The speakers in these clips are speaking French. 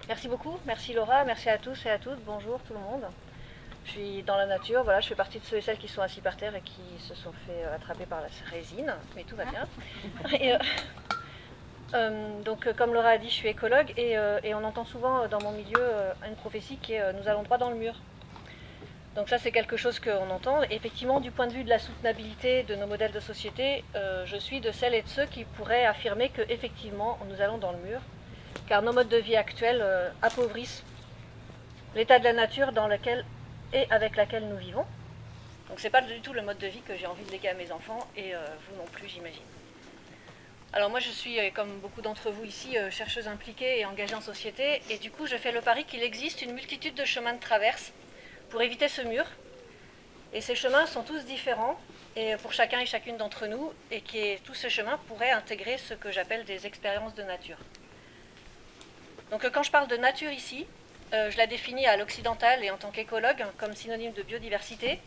Merci beaucoup, merci Laura, merci à tous et à toutes, bonjour tout le monde. Je suis dans la nature, voilà, je fais partie de ceux et celles qui sont assis par terre et qui se sont fait attraper par la résine, mais tout va bien. Et, comme Laura a dit, je suis écologue et on entend souvent dans mon milieu une prophétie qui est nous allons droit dans le mur. Donc ça c'est quelque chose qu'on entend. Et effectivement, du point de vue de la soutenabilité de nos modèles de société, je suis de celles et de ceux qui pourraient affirmer qu'effectivement nous allons dans le mur, car nos modes de vie actuels appauvrissent l'état de la nature dans lequel et avec laquelle nous vivons. Donc c'est pas du tout le mode de vie que j'ai envie de léguer à mes enfants et vous non plus, j'imagine. Alors moi je suis, comme beaucoup d'entre vous ici, chercheuse impliquée et engagée en société, et du coup je fais le pari qu'il existe une multitude de chemins de traverse pour éviter ce mur. Et ces chemins sont tous différents, et pour chacun et chacune d'entre nous, et tous ces chemins pourraient intégrer ce que j'appelle des expériences de nature. Donc quand je parle de nature ici, je la définis à l'occidental et en tant qu'écologue comme synonyme de biodiversité,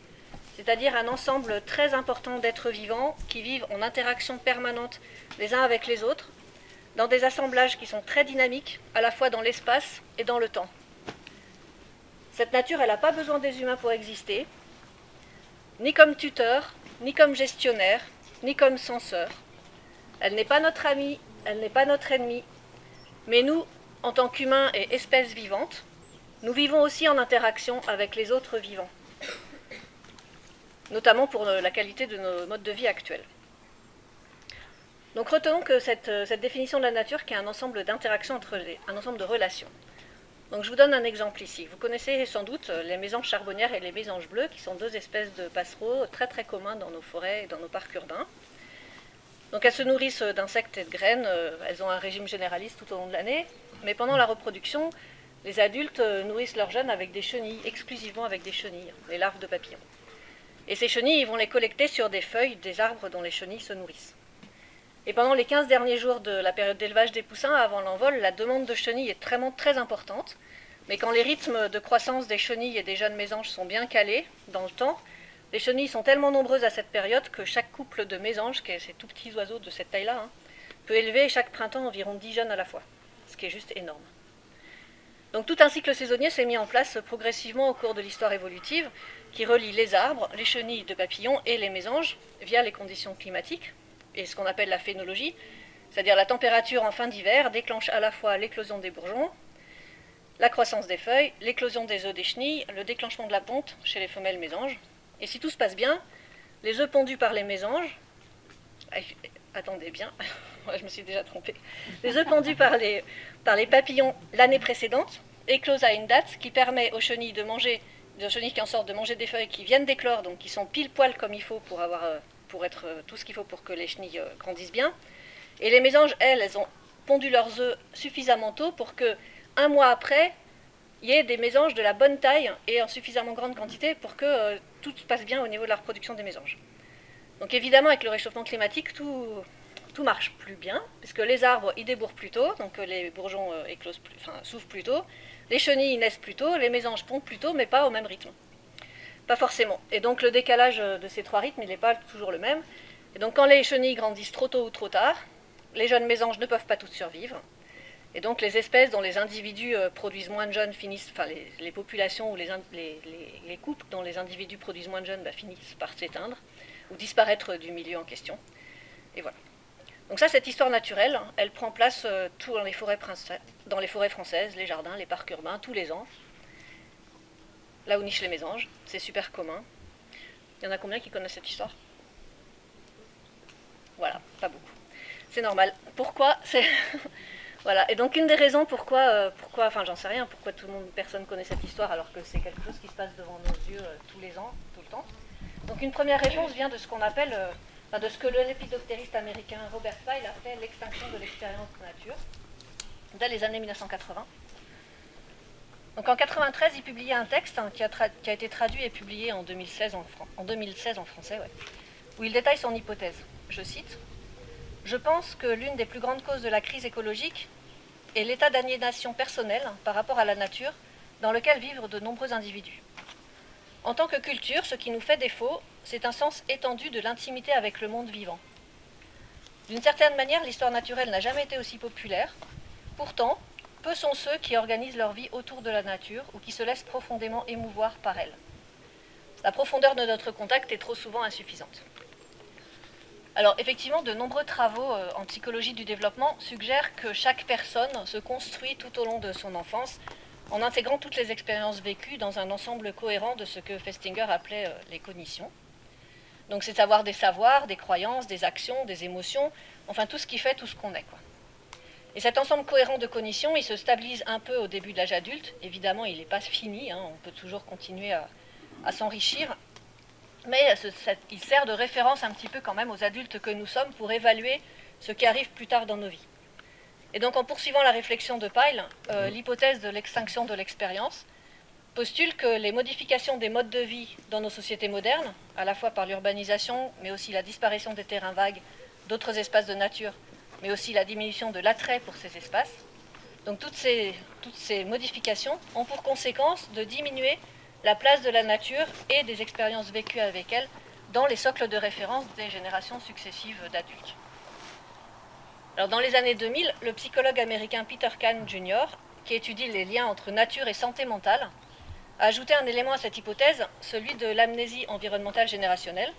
c'est-à-dire un ensemble très important d'êtres vivants qui vivent en interaction permanente les uns avec les autres, dans des assemblages qui sont très dynamiques, à la fois dans l'espace et dans le temps. Cette nature, elle n'a pas besoin des humains pour exister, ni comme tuteur, ni comme gestionnaire, ni comme censeur. Elle n'est pas notre amie, elle n'est pas notre ennemi, mais nous, en tant qu'humains et espèces vivantes, nous vivons aussi en interaction avec les autres vivants, notamment pour la qualité de nos modes de vie actuels. Donc retenons que cette définition de la nature qui est un ensemble d'interactions entre un ensemble de relations. Donc je vous donne un exemple ici. Vous connaissez sans doute les mésanges charbonnières et les mésanges bleus, qui sont deux espèces de passereaux très très communs dans nos forêts et dans nos parcs urbains. Donc elles se nourrissent d'insectes et de graines, elles ont un régime généraliste tout au long de l'année, mais pendant la reproduction, les adultes nourrissent leurs jeunes avec des chenilles, exclusivement avec des chenilles, les larves de papillons. Et ces chenilles, ils vont les collecter sur des feuilles des arbres dont les chenilles se nourrissent. Et pendant les 15 derniers jours de la période d'élevage des poussins, avant l'envol, la demande de chenilles est vraiment très importante. Mais quand les rythmes de croissance des chenilles et des jeunes mésanges sont bien calés dans le temps, les chenilles sont tellement nombreuses à cette période que chaque couple de mésanges, qui est ces tout petits oiseaux de cette taille-là, peut élever chaque printemps environ 10 jeunes à la fois, ce qui est juste énorme. Donc tout un cycle saisonnier s'est mis en place progressivement au cours de l'histoire évolutive, qui relie les arbres, les chenilles de papillons et les mésanges via les conditions climatiques, et ce qu'on appelle la phénologie, c'est-à-dire la température en fin d'hiver déclenche à la fois l'éclosion des bourgeons, la croissance des feuilles, l'éclosion des œufs des chenilles, le déclenchement de la ponte chez les femelles mésanges. Et si tout se passe bien, les œufs pondus par les mésanges, attendez bien, je me suis déjà trompée, les œufs pondus par les papillons l'année précédente éclosent à une date qui permet aux chenilles de manger, aux chenilles qui en sortent de manger des feuilles qui viennent d'éclore, donc qui sont pile poil comme il faut pour être tout ce qu'il faut pour que les chenilles grandissent bien. Et les mésanges, elles ont pondu leurs œufs suffisamment tôt pour que, un mois après, il y ait des mésanges de la bonne taille et en suffisamment grande quantité pour que tout se passe bien au niveau de la reproduction des mésanges. Donc évidemment, avec le réchauffement climatique, tout marche plus bien, puisque les arbres, ils débourrent plus tôt, donc les bourgeons s'ouvrent plus tôt, les chenilles naissent plus tôt, les mésanges pondent plus tôt, mais pas au même rythme. Pas forcément. Et donc le décalage de ces trois rythmes, il n'est pas toujours le même. Et donc quand les chenilles grandissent trop tôt ou trop tard, les jeunes mésanges ne peuvent pas toutes survivre. Et donc les espèces dont les individus produisent moins de jeunes finissent, enfin les populations ou les couples dont les individus produisent moins de jeunes finissent par s'éteindre ou disparaître du milieu en question. Et voilà. Donc ça, cette histoire naturelle, elle prend place tout dans les forêts françaises, les jardins, les parcs urbains, tous les ans. Là où nichent les mésanges, c'est super commun. Il y en a combien qui connaissent cette histoire? Voilà, pas beaucoup. C'est normal. Pourquoi? Voilà. Et donc une des raisons pourquoi, enfin j'en sais rien, pourquoi personne connaît cette histoire alors que c'est quelque chose qui se passe devant nos yeux tous les ans, tout le temps. Donc une première réponse vient de ce qu'on appelle, de ce que le lépidoptériste américain Robert Pyle a fait l'extinction de l'expérience de nature, dès les années 1980. Donc en 1993, il publiait un texte qui a été traduit et publié en 2016 en français, où il détaille son hypothèse. Je cite: « Je pense que l'une des plus grandes causes de la crise écologique est l'état d'aliénation personnelle par rapport à la nature dans lequel vivent de nombreux individus. En tant que culture, ce qui nous fait défaut, c'est un sens étendu de l'intimité avec le monde vivant. D'une certaine manière, l'histoire naturelle n'a jamais été aussi populaire. Pourtant, peu sont ceux qui organisent leur vie autour de la nature ou qui se laissent profondément émouvoir par elle. La profondeur de notre contact est trop souvent insuffisante. Alors effectivement, de nombreux travaux en psychologie du développement suggèrent que chaque personne se construit tout au long de son enfance en intégrant toutes les expériences vécues dans un ensemble cohérent de ce que Festinger appelait les cognitions. Donc c'est avoir des savoirs, des croyances, des actions, des émotions, enfin tout ce qui fait tout ce qu'on est, quoi. Et cet ensemble cohérent de cognitions, il se stabilise un peu au début de l'âge adulte. Évidemment, il n'est pas fini, hein, on peut toujours continuer à s'enrichir. Mais il sert de référence un petit peu quand même aux adultes que nous sommes pour évaluer ce qui arrive plus tard dans nos vies. Et donc en poursuivant la réflexion de Pyle, l'hypothèse de l'extinction de l'expérience postule que les modifications des modes de vie dans nos sociétés modernes, à la fois par l'urbanisation, mais aussi la disparition des terrains vagues, d'autres espaces de nature, mais aussi la diminution de l'attrait pour ces espaces, donc toutes ces modifications ont pour conséquence de diminuer la place de la nature et des expériences vécues avec elle dans les socles de référence des générations successives d'adultes. Alors, dans les années 2000, le psychologue américain Peter Kahn Jr., qui étudie les liens entre nature et santé mentale, a ajouté un élément à cette hypothèse, celui de l'amnésie environnementale générationnelle.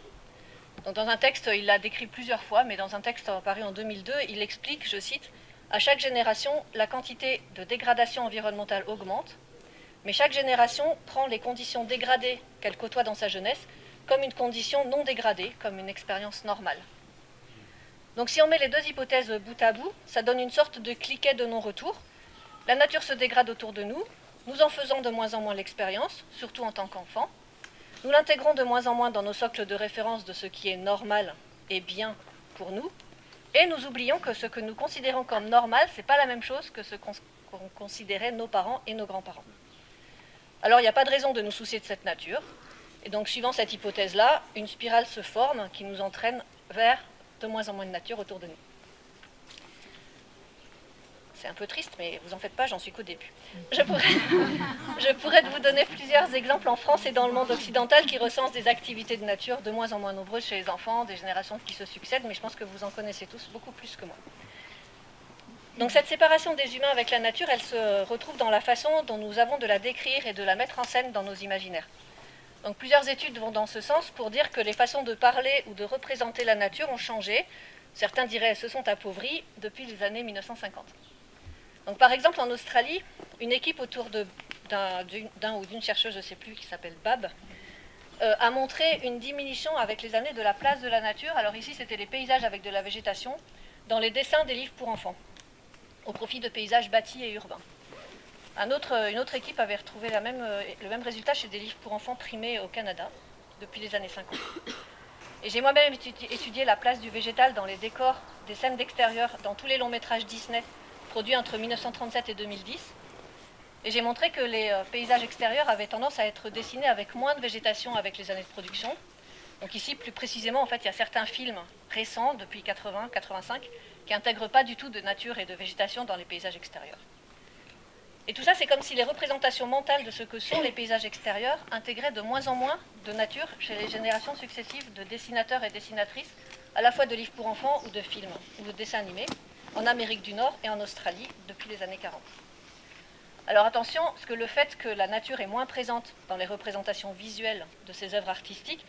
Donc, dans un texte, il l'a décrit plusieurs fois, mais dans un texte paru en 2002, il explique, je cite, « À chaque génération, la quantité de dégradation environnementale augmente, mais chaque génération prend les conditions dégradées qu'elle côtoie dans sa jeunesse comme une condition non dégradée, comme une expérience normale. » Donc si on met les deux hypothèses bout à bout, ça donne une sorte de cliquet de non-retour. La nature se dégrade autour de nous, nous en faisons de moins en moins l'expérience, surtout en tant qu'enfants. Nous l'intégrons de moins en moins dans nos socles de référence de ce qui est normal et bien pour nous, et nous oublions que ce que nous considérons comme normal, ce n'est pas la même chose que ce qu'ont considérait nos parents et nos grands-parents. Alors il n'y a pas de raison de nous soucier de cette nature, et donc suivant cette hypothèse-là, une spirale se forme qui nous entraîne vers de moins en moins de nature autour de nous. C'est un peu triste, mais vous en faites pas, j'en suis qu'au début. Je pourrais vous donner plusieurs exemples en France et dans le monde occidental qui recensent des activités de nature de moins en moins nombreuses chez les enfants, des générations qui se succèdent, mais je pense que vous en connaissez tous beaucoup plus que moi. Donc cette séparation des humains avec la nature, elle se retrouve dans la façon dont nous avons de la décrire et de la mettre en scène dans nos imaginaires. Donc plusieurs études vont dans ce sens pour dire que les façons de parler ou de représenter la nature ont changé. Certains diraient se sont appauvris depuis les années 1950. Donc par exemple en Australie, une équipe autour d'un ou d'une chercheuse, je ne sais plus, qui s'appelle Bab, a montré une diminution avec les années de la place de la nature. Alors ici c'était les paysages avec de la végétation dans les dessins des livres pour enfants, au profit de paysages bâtis et urbains. Une autre équipe avait retrouvé le même résultat chez des livres pour enfants primés au Canada depuis les années 50. Et j'ai moi-même étudié la place du végétal dans les décors des scènes d'extérieur dans tous les longs métrages Disney produits entre 1937 et 2010. Et j'ai montré que les paysages extérieurs avaient tendance à être dessinés avec moins de végétation avec les années de production. Donc ici, plus précisément, en fait, il y a certains films récents, depuis 80-85, qui n'intègrent pas du tout de nature et de végétation dans les paysages extérieurs. Et tout ça, c'est comme si les représentations mentales de ce que sont les paysages extérieurs intégraient de moins en moins de nature chez les générations successives de dessinateurs et dessinatrices, à la fois de livres pour enfants ou de films ou de dessins animés, en Amérique du Nord et en Australie depuis les années 40. Alors attention, parce que le fait que la nature est moins présente dans les représentations visuelles de ces œuvres artistiques,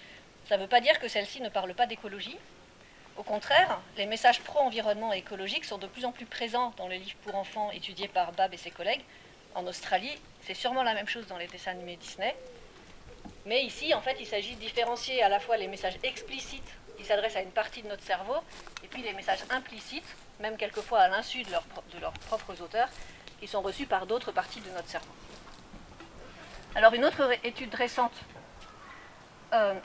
ça ne veut pas dire que celles-ci ne parlent pas d'écologie. Au contraire, les messages pro-environnement et écologiques sont de plus en plus présents dans les livres pour enfants étudiés par Bab et ses collègues. En Australie, c'est sûrement la même chose dans les dessins animés Disney. Mais ici, en fait, il s'agit de différencier à la fois les messages explicites qui s'adressent à une partie de notre cerveau, et puis les messages implicites, même quelquefois à l'insu de leurs propres auteurs, qui sont reçus par d'autres parties de notre cerveau. Alors une autre étude récente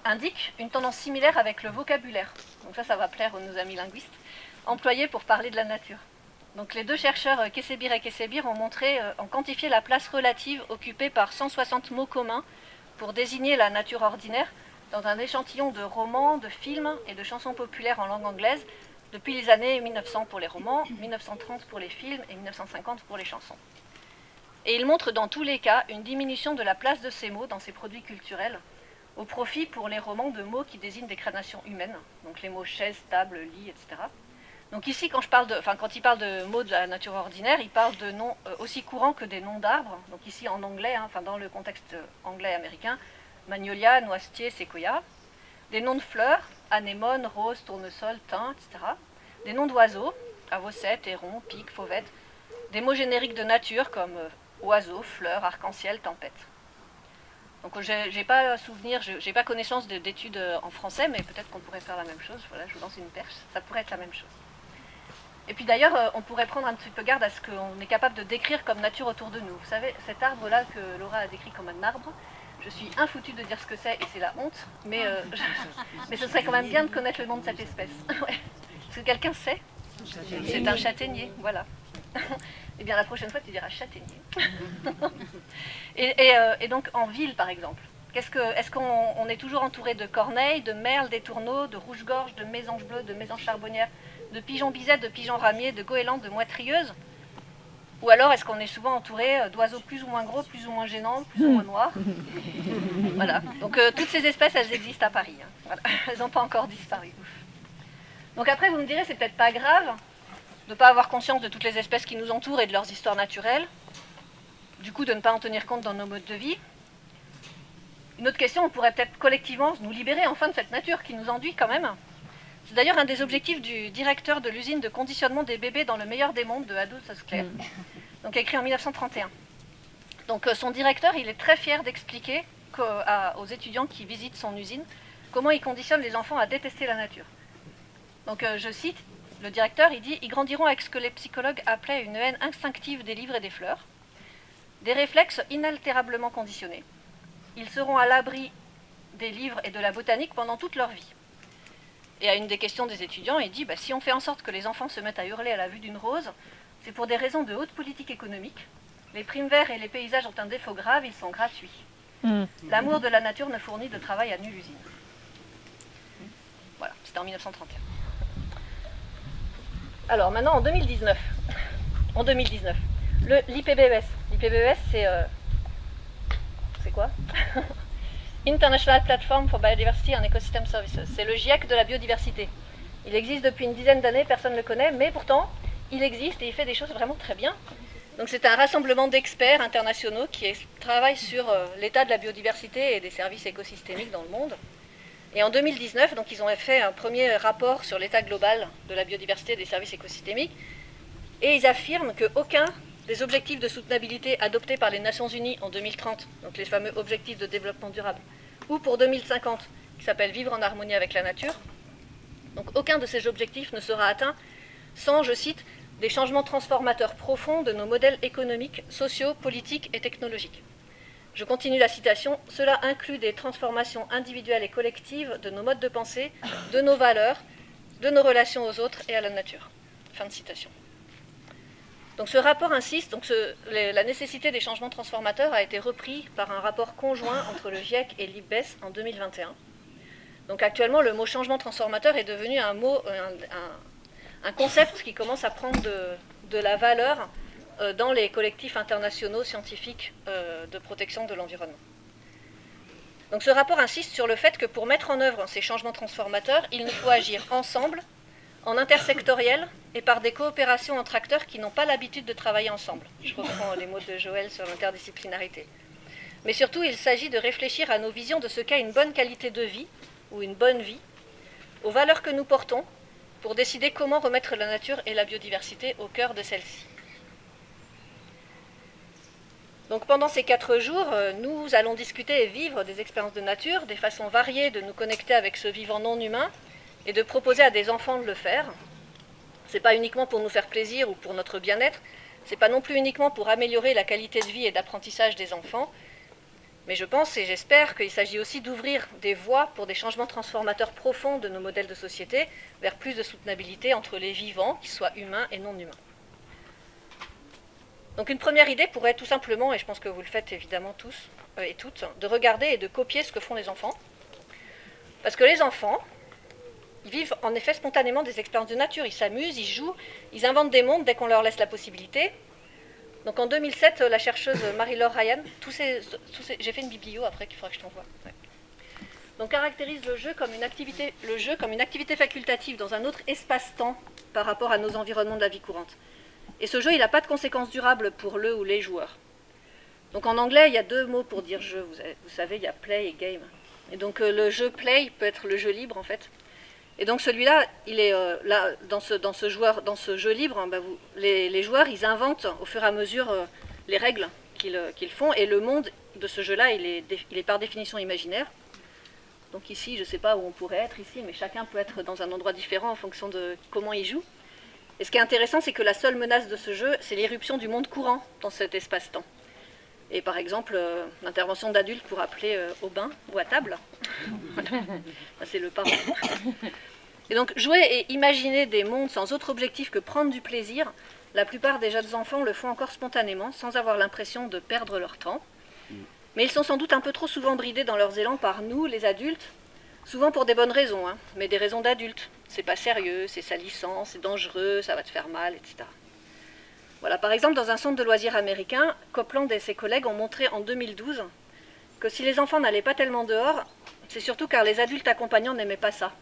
indique une tendance similaire avec le vocabulaire. Donc ça va plaire à nos amis linguistes, employé pour parler de la nature. Donc les deux chercheurs Kessebir et Kessebir ont quantifié la place relative occupée par 160 mots communs pour désigner la nature ordinaire dans un échantillon de romans, de films et de chansons populaires en langue anglaise depuis les années 1900 pour les romans, 1930 pour les films et 1950 pour les chansons. Et ils montrent dans tous les cas une diminution de la place de ces mots dans ces produits culturels, au profit pour les romans de mots qui désignent des créations humaines, donc les mots chaise, table, lit, etc. Donc ici, quand il parle de mots de la nature ordinaire, il parle de noms aussi courants que des noms d'arbres. Donc ici en anglais, dans le contexte anglais-américain, magnolia, noisetier, séquoia. Des noms de fleurs, anémone, rose, tournesol, thym, etc. Des noms d'oiseaux, avocette, héron, pique, fauvette. Des mots génériques de nature comme oiseau, fleurs, arc-en-ciel, tempête. Donc j'ai pas souvenir, j'ai pas connaissance d'études en français, mais peut-être qu'on pourrait faire la même chose. Voilà, je vous lance une perche, ça pourrait être la même chose. Et puis d'ailleurs, on pourrait prendre un petit peu garde à ce qu'on est capable de décrire comme nature autour de nous. Vous savez, cet arbre-là que Laura a décrit comme un arbre, je suis infoutue de dire ce que c'est et c'est la honte, mais ce serait quand même bien de connaître le nom de cette espèce. Ouais. Est-ce que quelqu'un sait? C'est un châtaignier, voilà. Eh bien la prochaine fois tu diras châtaignier. et donc en ville par exemple, est-ce qu'on est toujours entouré de corneilles, de merles, d'étourneaux, de rouge-gorge, de mésanges bleus, de mésanges charbonnières, de pigeons bisettes, de pigeons ramiers, de goélands, de moitrieuses? Ou alors est-ce qu'on est souvent entouré d'oiseaux plus ou moins gros, plus ou moins gênants, plus ou moins noirs? Voilà, donc toutes ces espèces elles existent à Paris, hein. Voilà. Elles n'ont pas encore disparu. Donc après vous me direz c'est peut-être pas grave de ne pas avoir conscience de toutes les espèces qui nous entourent et de leurs histoires naturelles, du coup de ne pas en tenir compte dans nos modes de vie. Une autre question, on pourrait peut-être collectivement nous libérer enfin de cette nature qui nous enduit quand même. C'est d'ailleurs un des objectifs du directeur de l'usine de conditionnement des bébés dans le meilleur des mondes de Aldous Huxley, donc écrit en 1931. Donc son directeur, il est très fier d'expliquer aux étudiants qui visitent son usine comment il conditionne les enfants à détester la nature. Donc je cite, le directeur, il dit « Ils grandiront avec ce que les psychologues appelaient une haine instinctive des livres et des fleurs, des réflexes inaltérablement conditionnés. Ils seront à l'abri des livres et de la botanique pendant toute leur vie. » Et à une des questions des étudiants, il dit si on fait en sorte que les enfants se mettent à hurler à la vue d'une rose, c'est pour des raisons de haute politique économique. Les primes verts et les paysages ont un défaut grave, ils sont gratuits. L'amour de la nature ne fournit de travail à nulle usine. » Voilà, c'était en 1931. Alors maintenant en 2019, l'IPBES. L'IPBES c'est quoi? International Platform for Biodiversity and Ecosystem Services. C'est le GIEC de la biodiversité. Il existe depuis une dizaine d'années, personne ne le connaît, mais pourtant il existe et il fait des choses vraiment très bien. Donc c'est un rassemblement d'experts internationaux qui travaillent sur l'état de la biodiversité et des services écosystémiques dans le monde. Et en 2019, donc, ils ont fait un premier rapport sur l'état global de la biodiversité et des services écosystémiques, et ils affirment qu'aucun des objectifs de soutenabilité adoptés par les Nations Unies en 2030, donc les fameux objectifs de développement durable, ou pour 2050, qui s'appelle « Vivre en harmonie avec la nature », donc aucun de ces objectifs ne sera atteint sans, je cite, « des changements transformateurs profonds de nos modèles économiques, sociaux, politiques et technologiques ». Je continue la citation. « Cela inclut des transformations individuelles et collectives de nos modes de pensée, de nos valeurs, de nos relations aux autres et à la nature. » Fin de citation. Donc ce rapport insiste, la nécessité des changements transformateurs a été repris par un rapport conjoint entre le GIEC et l'IPBES en 2021. Donc actuellement, le mot changement transformateur est devenu un concept qui commence à prendre de la valeur dans les collectifs internationaux scientifiques de protection de l'environnement. Donc ce rapport insiste sur le fait que pour mettre en œuvre ces changements transformateurs, il nous faut agir ensemble, en intersectoriel et par des coopérations entre acteurs qui n'ont pas l'habitude de travailler ensemble. Je reprends les mots de Joël sur l'interdisciplinarité. Mais surtout, il s'agit de réfléchir à nos visions de ce qu'est une bonne qualité de vie, ou une bonne vie, aux valeurs que nous portons, pour décider comment remettre la nature et la biodiversité au cœur de celle-ci. Donc pendant ces 4 jours, nous allons discuter et vivre des expériences de nature, des façons variées de nous connecter avec ce vivant non humain et de proposer à des enfants de le faire. Ce n'est pas uniquement pour nous faire plaisir ou pour notre bien-être, ce n'est pas non plus uniquement pour améliorer la qualité de vie et d'apprentissage des enfants, mais je pense et j'espère qu'il s'agit aussi d'ouvrir des voies pour des changements transformateurs profonds de nos modèles de société vers plus de soutenabilité entre les vivants, qu'ils soient humains et non humains. Donc une première idée pourrait être tout simplement, et je pense que vous le faites évidemment tous et toutes, de regarder et de copier ce que font les enfants. Parce que les enfants, ils vivent en effet spontanément des expériences de nature, ils s'amusent, ils jouent, ils inventent des mondes dès qu'on leur laisse la possibilité. Donc en 2007, la chercheuse Marie-Laure Ryan, j'ai fait une biblio après qu'il faudra que je t'envoie. Ouais. Donc caractérise le jeu comme une activité facultative dans un autre espace-temps par rapport à nos environnements de la vie courante. Et ce jeu, il n'a pas de conséquences durables pour le ou les joueurs. Donc en anglais, il y a 2 mots pour dire jeu, vous savez, il y a play et game. Et donc le jeu play peut être le jeu libre en fait. Et donc celui-là, il est là, dans ce jeu libre, hein, les joueurs, ils inventent au fur et à mesure les règles qu'ils font, et le monde de ce jeu-là, il est par définition imaginaire. Donc ici, je ne sais pas où on pourrait être ici, mais chacun peut être dans un endroit différent en fonction de comment il joue. Et ce qui est intéressant, c'est que la seule menace de ce jeu, c'est l'irruption du monde courant dans cet espace-temps. Et par exemple, l'intervention d'adultes pour appeler au bain ou à table. Ça, c'est le parent. Et donc, jouer et imaginer des mondes sans autre objectif que prendre du plaisir, la plupart des jeunes enfants le font encore spontanément, sans avoir l'impression de perdre leur temps. Mais ils sont sans doute un peu trop souvent bridés dans leurs élans par nous, les adultes, souvent pour des bonnes raisons, hein, mais des raisons d'adultes. C'est pas sérieux, c'est salissant, c'est dangereux, ça va te faire mal, etc. Voilà, par exemple, dans un centre de loisirs américain, Copeland et ses collègues ont montré en 2012 que si les enfants n'allaient pas tellement dehors, c'est surtout car les adultes accompagnants n'aimaient pas ça.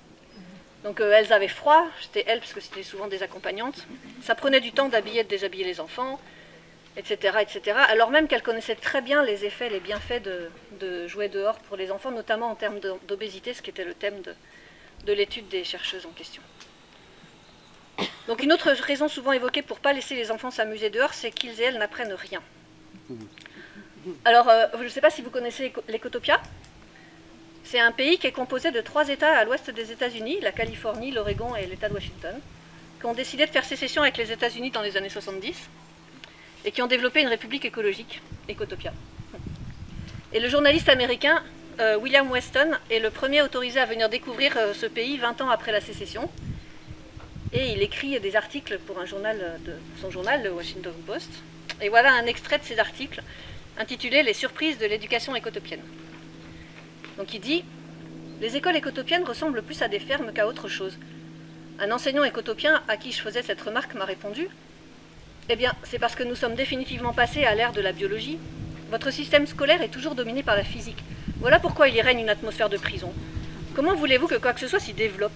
Donc elles avaient froid, j'étais elles parce que c'était souvent des accompagnantes, ça prenait du temps d'habiller et de déshabiller les enfants, etc., etc., alors même qu'elles connaissaient très bien les effets, les bienfaits de jouer dehors pour les enfants, notamment en termes d'obésité, ce qui était le thème de l'étude des chercheuses en question. Donc une autre raison souvent évoquée pour ne pas laisser les enfants s'amuser dehors, c'est qu'ils et elles n'apprennent rien. Alors, je ne sais pas si vous connaissez l'Ecotopia. C'est un pays qui est composé de 3 États à l'ouest des États-Unis, la Californie, l'Oregon et l'État de Washington, qui ont décidé de faire sécession avec les États-Unis dans les années 70 et qui ont développé une république écologique, Ecotopia. Et le journaliste américain William Weston est le premier autorisé à venir découvrir ce pays 20 ans après la sécession. Et il écrit des articles pour son journal, le Washington Post. Et voilà un extrait de ces articles intitulé « Les surprises de l'éducation écotopienne ». Donc il dit « Les écoles écotopiennes ressemblent plus à des fermes qu'à autre chose. Un enseignant écotopien à qui je faisais cette remarque m'a répondu « Eh bien, c'est parce que nous sommes définitivement passés à l'ère de la biologie. Votre système scolaire est toujours dominé par la physique. Voilà pourquoi il y règne une atmosphère de prison. Comment voulez-vous que quoi que ce soit s'y développe ?»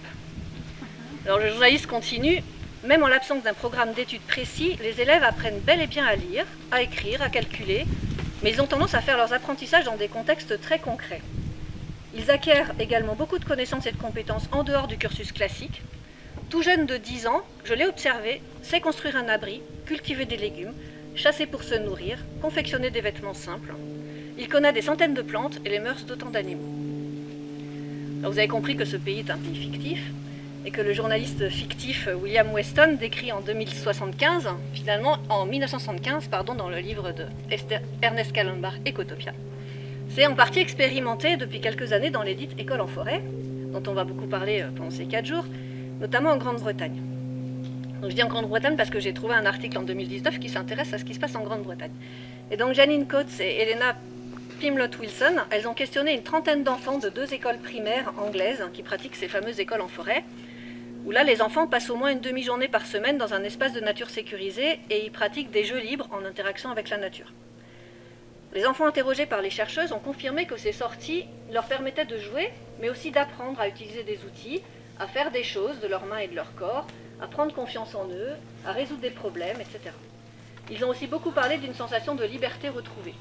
Alors le journaliste continue, même en l'absence d'un programme d'études précis, les élèves apprennent bel et bien à lire, à écrire, à calculer, mais ils ont tendance à faire leurs apprentissages dans des contextes très concrets. Ils acquièrent également beaucoup de connaissances et de compétences en dehors du cursus classique. Tout jeune de 10 ans, je l'ai observé, sait construire un abri, cultiver des légumes, chasser pour se nourrir, confectionner des vêtements simples. Il connaît des centaines de plantes et les mœurs d'autant d'animaux. Alors vous avez compris que ce pays est un pays fictif, et que le journaliste fictif William Weston décrit en 1975, finalement en 1975, dans le livre de Ernest Callenbach, Ecotopia. C'est en partie expérimenté depuis quelques années dans les dites écoles en forêt, dont on va beaucoup parler pendant ces 4 jours, notamment en Grande-Bretagne. Donc je dis en Grande-Bretagne parce que j'ai trouvé un article en 2019 qui s'intéresse à ce qui se passe en Grande-Bretagne. Et donc Janine Coates et Elena Pimlott-Wilson, elles ont questionné une trentaine d'enfants de 2 écoles primaires anglaises qui pratiquent ces fameuses écoles en forêt, où là les enfants passent au moins une demi-journée par semaine dans un espace de nature sécurisé et y pratiquent des jeux libres en interaction avec la nature. Les enfants interrogés par les chercheuses ont confirmé que ces sorties leur permettaient de jouer, mais aussi d'apprendre à utiliser des outils, à faire des choses de leurs mains et de leur corps, à prendre confiance en eux, à résoudre des problèmes, etc. Ils ont aussi beaucoup parlé d'une sensation de liberté retrouvée.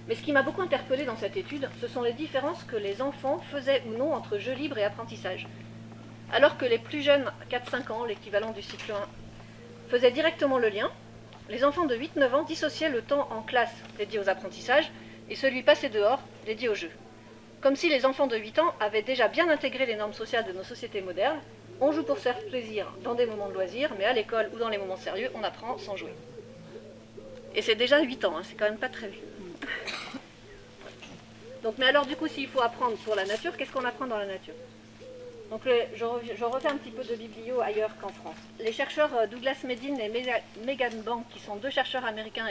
Mais ce qui m'a beaucoup interpellée dans cette étude, ce sont les différences que les enfants faisaient ou non entre jeu libre et apprentissage. Alors que les plus jeunes, 4-5 ans, l'équivalent du cycle 1, faisaient directement le lien, les enfants de 8-9 ans dissociaient le temps en classe dédié aux apprentissages et celui passé dehors dédié au jeu. Comme si les enfants de 8 ans avaient déjà bien intégré les normes sociales de nos sociétés modernes. On joue pour se faire plaisir dans des moments de loisirs, mais à l'école ou dans les moments sérieux, on apprend sans jouer. Et c'est déjà 8 ans, hein, c'est quand même pas très vieux. Donc, mais alors du coup, s'il faut apprendre pour la nature, qu'est-ce qu'on apprend dans la nature? Donc je refais un petit peu de biblio ailleurs qu'en France. Les chercheurs Douglas Medin et Megan Bank, qui sont 2 chercheurs américains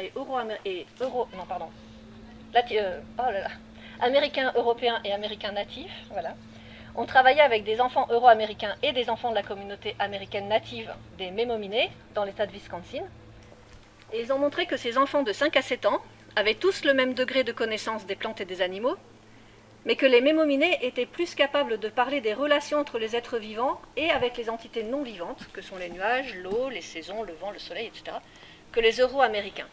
américains, européens et américains natifs, voilà, ont travaillé avec des enfants euro-américains et des enfants de la communauté américaine native des Mémominés dans l'état de Wisconsin. Et ils ont montré que ces enfants de 5 à 7 ans avaient tous le même degré de connaissance des plantes et des animaux, mais que les mémominés étaient plus capables de parler des relations entre les êtres vivants et avec les entités non vivantes, que sont les nuages, l'eau, les saisons, le vent, le soleil, etc., que les euro-américains.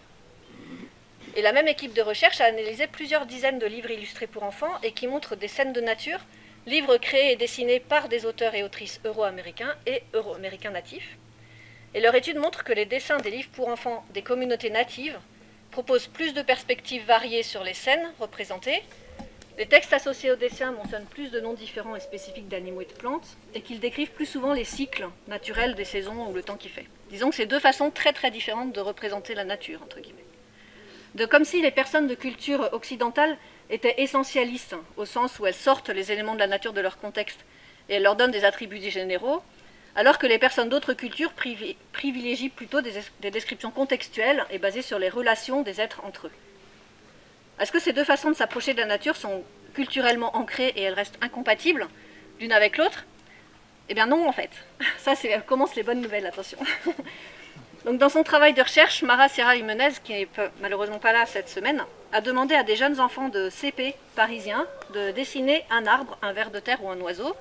Et la même équipe de recherche a analysé plusieurs dizaines de livres illustrés pour enfants et qui montrent des scènes de nature, livres créés et dessinés par des auteurs et autrices euro-américains et euro-américains natifs. Et leur étude montre que les dessins des livres pour enfants des communautés natives proposent plus de perspectives variées sur les scènes représentées. Les textes associés aux dessins mentionnent plus de noms différents et spécifiques d'animaux et de plantes, et qu'ils décrivent plus souvent les cycles naturels des saisons ou le temps qui fait. Disons que c'est deux façons très très différentes de représenter la nature, entre guillemets. Comme si les personnes de culture occidentale étaient essentialistes, au sens où elles sortent les éléments de la nature de leur contexte et elles leur donnent des attributs généraux, alors que les personnes d'autres cultures privilégient plutôt des descriptions contextuelles et basées sur les relations des êtres entre eux. Est-ce que ces deux façons de s'approcher de la nature sont culturellement ancrées et elles restent incompatibles l'une avec l'autre? Eh bien non, en fait. Ça, commencent les bonnes nouvelles, attention. Donc, dans son travail de recherche, Mara Serra Jiménez, qui n'est malheureusement pas là cette semaine, a demandé à des jeunes enfants de CP parisiens de dessiner un arbre, un ver de terre ou un oiseau.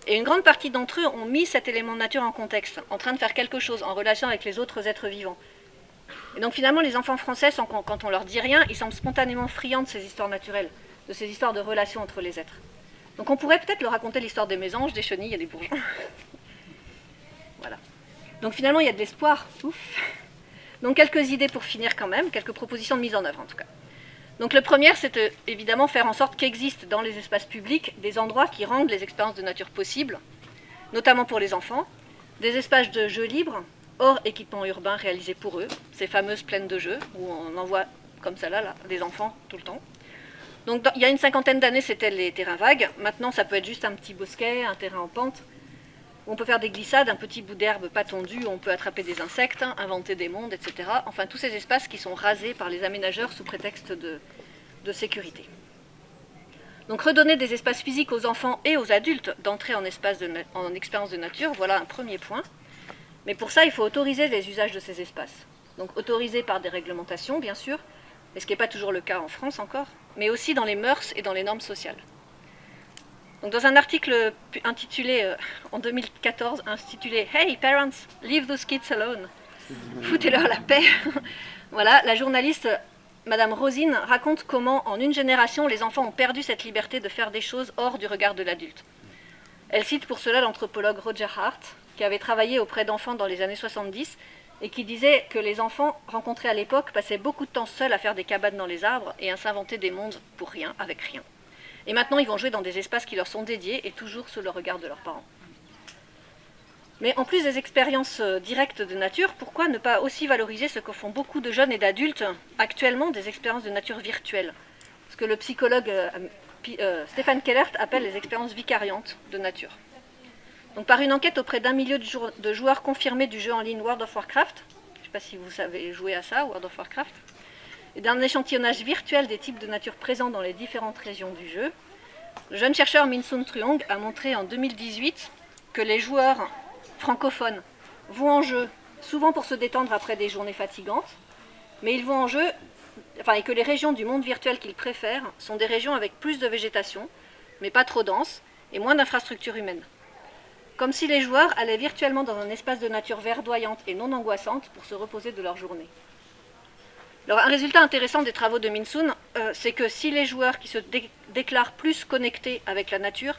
Et une grande partie d'entre eux ont mis cet élément de nature en contexte, en train de faire quelque chose en relation avec les autres êtres vivants. Et donc finalement, les enfants français, quand on leur dit rien, ils semblent spontanément friands de ces histoires naturelles, de ces histoires de relations entre les êtres. Donc on pourrait peut-être leur raconter l'histoire des mésanges, des chenilles et des bourgeons. Voilà. Donc finalement, il y a de l'espoir. Ouf. Donc quelques idées pour finir quand même, quelques propositions de mise en œuvre en tout cas. Donc le premier, c'est évidemment faire en sorte qu'existent dans les espaces publics des endroits qui rendent les expériences de nature possibles, notamment pour les enfants, des espaces de jeux libres, hors équipement urbain réalisé pour eux, ces fameuses plaines de jeux, où on envoie comme ça là, des enfants tout le temps. Donc il y a une cinquantaine d'années, c'était les terrains vagues. Maintenant, ça peut être juste un petit bosquet, un terrain en pente. On peut faire des glissades, un petit bout d'herbe pas tondu, on peut attraper des insectes, inventer des mondes, etc. Enfin, tous ces espaces qui sont rasés par les aménageurs sous prétexte de sécurité. Donc redonner des espaces physiques aux enfants et aux adultes d'entrer en expérience de nature, voilà un premier point. Mais pour ça, il faut autoriser les usages de ces espaces. Donc autoriser par des réglementations, bien sûr, mais ce qui n'est pas toujours le cas en France encore, mais aussi dans les mœurs et dans les normes sociales. Donc dans un article intitulé, en 2014, intitulé « Hey parents, leave those kids alone », foutez-leur la paix. Voilà, la journaliste Madame Rosine raconte comment, en une génération, les enfants ont perdu cette liberté de faire des choses hors du regard de l'adulte. Elle cite pour cela l'anthropologue Roger Hart, qui avait travaillé auprès d'enfants dans les années 70 et qui disait que les enfants rencontrés à l'époque passaient beaucoup de temps seuls à faire des cabanes dans les arbres et à s'inventer des mondes pour rien, avec rien. Et maintenant, ils vont jouer dans des espaces qui leur sont dédiés et toujours sous le regard de leurs parents. Mais en plus des expériences directes de nature, pourquoi ne pas aussi valoriser ce que font beaucoup de jeunes et d'adultes actuellement, des expériences de nature virtuelles? Ce que le psychologue Stéphane Kellert appelle les expériences vicariantes de nature. Donc, par une enquête auprès d'1 million de joueurs confirmés du jeu en ligne World of Warcraft, je ne sais pas si vous savez jouer à ça, World of Warcraft, et d'un échantillonnage virtuel des types de nature présents dans les différentes régions du jeu, le jeune chercheur Min-Sun Truong a montré en 2018 que les joueurs francophones vont en jeu souvent pour se détendre après des journées fatigantes, mais ils vont en jeu, et que les régions du monde virtuel qu'ils préfèrent sont des régions avec plus de végétation, mais pas trop dense, et moins d'infrastructures humaines. Comme si les joueurs allaient virtuellement dans un espace de nature verdoyante et non angoissante pour se reposer de leur journée. Alors, un résultat intéressant des travaux de Min-Sun, c'est que si les joueurs qui se déclarent plus connectés avec la nature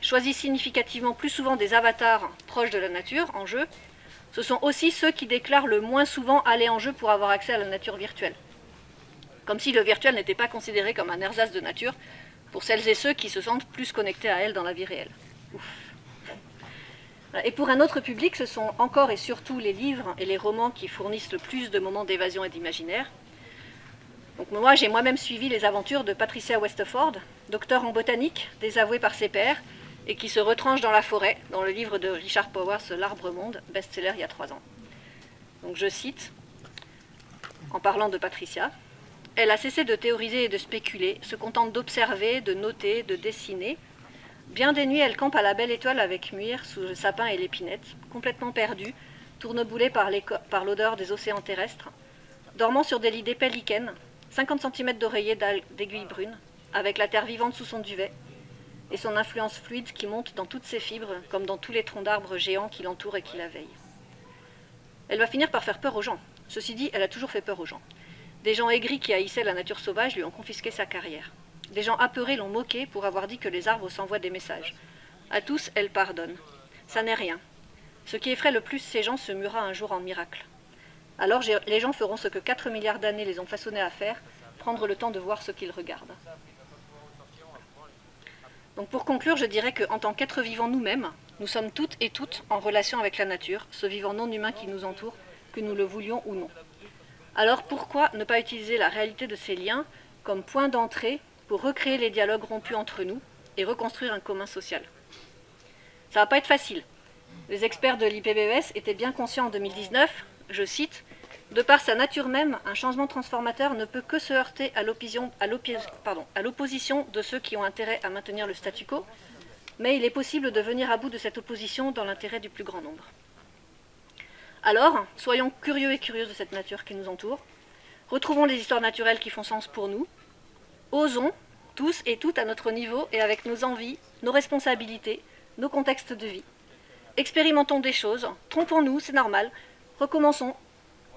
choisissent significativement plus souvent des avatars proches de la nature en jeu, ce sont aussi ceux qui déclarent le moins souvent aller en jeu pour avoir accès à la nature virtuelle. Comme si le virtuel n'était pas considéré comme un ersatz de nature pour celles et ceux qui se sentent plus connectés à elle dans la vie réelle. Ouf. Et pour un autre public, ce sont encore et surtout les livres et les romans qui fournissent le plus de moments d'évasion et d'imaginaire. Donc moi, j'ai moi-même suivi les aventures de Patricia Westford, docteur en botanique, désavouée par ses pairs, et qui se retranche dans la forêt, dans le livre de Richard Powers, L'Arbre-Monde, best-seller il y a 3 ans. Donc je cite, en parlant de Patricia, « Elle a cessé de théoriser et de spéculer, se contente d'observer, de noter, de dessiner. Bien des nuits, elle campe à la belle étoile avec Muir, sous le sapin et l'épinette, complètement perdue, tourneboulée par l'odeur des océans terrestres, dormant sur des lits d'épais lichen, 50 cm d'oreiller d'aiguilles brunes, avec la terre vivante sous son duvet, et son influence fluide qui monte dans toutes ses fibres, comme dans tous les troncs d'arbres géants qui l'entourent et qui la veillent. Elle va finir par faire peur aux gens. Ceci dit, elle a toujours fait peur aux gens. Des gens aigris qui haïssaient la nature sauvage lui ont confisqué sa carrière. Des gens apeurés l'ont moquée pour avoir dit que les arbres s'envoient des messages. À tous, elle pardonne. Ça n'est rien. Ce qui effraie le plus ces gens se murera un jour en miracle. Alors les gens feront ce que 4 milliards d'années les ont façonnés à faire, prendre le temps de voir ce qu'ils regardent. Donc pour conclure, je dirais qu'en tant qu'êtres vivants nous-mêmes, nous sommes toutes et toutes en relation avec la nature, ce vivant non humain qui nous entoure, que nous le voulions ou non. Alors pourquoi ne pas utiliser la réalité de ces liens comme point d'entrée pour recréer les dialogues rompus entre nous et reconstruire un commun social? Ça va pas être facile. Les experts de l'IPBES étaient bien conscients en 2019, je cite, « De par sa nature même, un changement transformateur ne peut que se heurter à l'opposition de ceux qui ont intérêt à maintenir le statu quo, mais il est possible de venir à bout de cette opposition dans l'intérêt du plus grand nombre. » Alors, soyons curieux et curieuses de cette nature qui nous entoure, retrouvons les histoires naturelles qui font sens pour nous, osons, tous et toutes à notre niveau et avec nos envies, nos responsabilités, nos contextes de vie. Expérimentons des choses, trompons-nous, c'est normal, recommençons,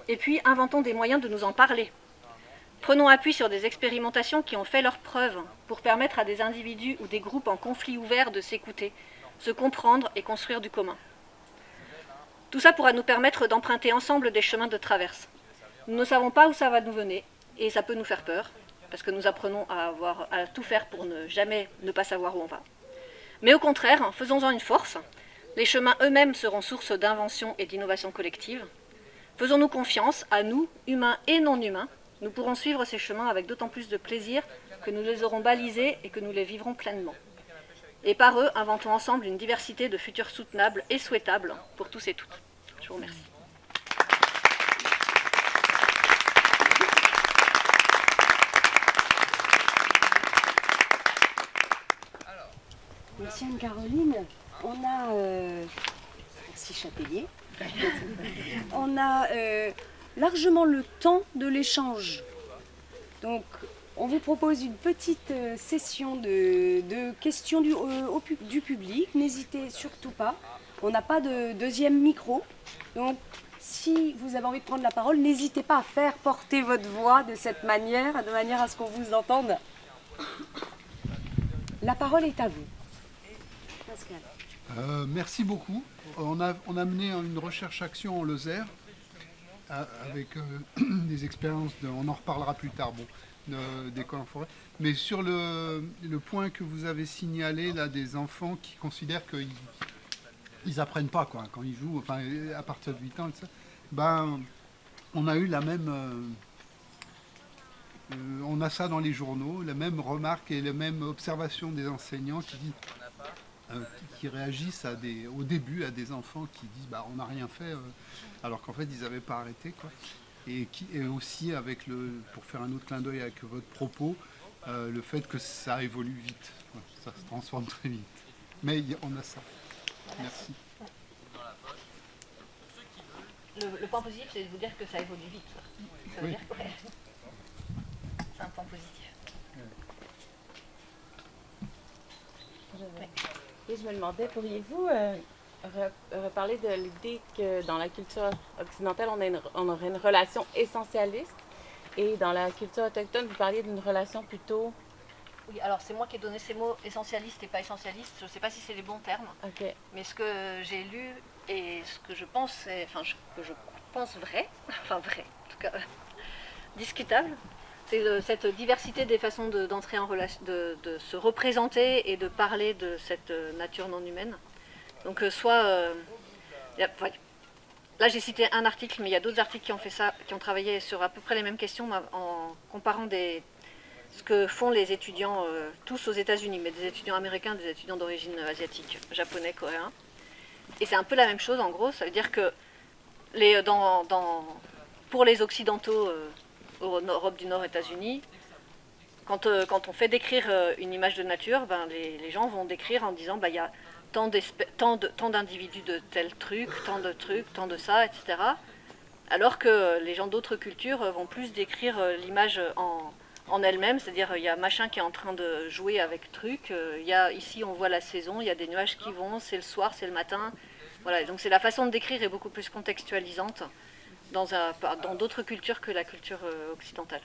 et puis inventons des moyens de nous en parler. Prenons appui sur des expérimentations qui ont fait leurs preuves pour permettre à des individus ou des groupes en conflit ouvert de s'écouter, se comprendre et construire du commun. Tout ça pourra nous permettre d'emprunter ensemble des chemins de traverse. Nous ne savons pas où ça va nous mener, et ça peut nous faire peur, parce que nous apprenons à tout faire pour ne jamais ne pas savoir où on va. Mais au contraire, faisons-en une force. Les chemins eux-mêmes seront source d'invention et d'innovation collective. Faisons-nous confiance, à nous, humains et non humains. Nous pourrons suivre ces chemins avec d'autant plus de plaisir que nous les aurons balisés et que nous les vivrons pleinement. Et par eux, inventons ensemble une diversité de futurs soutenables et souhaitables pour tous et toutes. Je vous remercie. Merci Anne-Caroline. On a, merci Chapelier, on a largement le temps de l'échange. Donc on vous propose une petite session de questions du public. N'hésitez surtout pas. On n'a pas de deuxième micro. Donc si vous avez envie de prendre la parole, n'hésitez pas à faire porter votre voix de cette manière, de manière à ce qu'on vous entende. La parole est à vous. Pascal. Merci beaucoup. On a mené une recherche-action en Lozère avec des expériences, on en reparlera plus tard, d'école en forêt. Mais sur le point que vous avez signalé, là, des enfants qui considèrent qu'ils n'apprennent pas quoi, quand ils jouent, enfin, à partir de 8 ans, etc., on a eu la même... on a ça dans les journaux, la même remarque et la même observation des enseignants qui réagissent au début à des enfants qui disent on n'a rien fait alors qu'en fait ils n'avaient pas arrêté quoi. Et aussi pour faire un autre clin d'œil avec votre propos, le fait que ça évolue vite, ça se transforme très vite. Mais on a ça. Merci. Le point positif, c'est de vous dire que ça évolue vite. Ça veut dire que c'est un point positif. Et je me demandais, pourriez-vous reparler de l'idée que dans la culture occidentale, on aurait une relation essentialiste, et dans la culture autochtone, vous parliez d'une relation plutôt... Oui, alors c'est moi qui ai donné ces mots, essentialiste et pas essentialiste, je ne sais pas si c'est les bons termes, Okay. Mais ce que j'ai lu et ce que je pense, que je pense vrai, en tout cas discutable, c'est cette diversité des façons d'entrer en relation, de se représenter et de parler de cette nature non humaine. Donc là j'ai cité un article, mais il y a d'autres articles qui ont fait ça, qui ont travaillé sur à peu près les mêmes questions en comparant ce que font les étudiants, tous aux États-Unis, mais des étudiants américains, des étudiants d'origine asiatique, japonais, coréen. Et c'est un peu la même chose en gros, ça veut dire que pour les occidentaux, Europe du Nord, États-Unis, quand on fait décrire une image de nature, les gens vont décrire en disant il y a tant d'individus de tel truc, tant de ça, etc. Alors que les gens d'autres cultures vont plus décrire l'image en elle-même, c'est-à-dire il y a machin qui est en train de jouer avec truc, ici on voit la saison, il y a des nuages qui vont, c'est le soir, c'est le matin. Voilà, donc c'est la façon de décrire est beaucoup plus contextualisante dans d'autres cultures que la culture occidentale.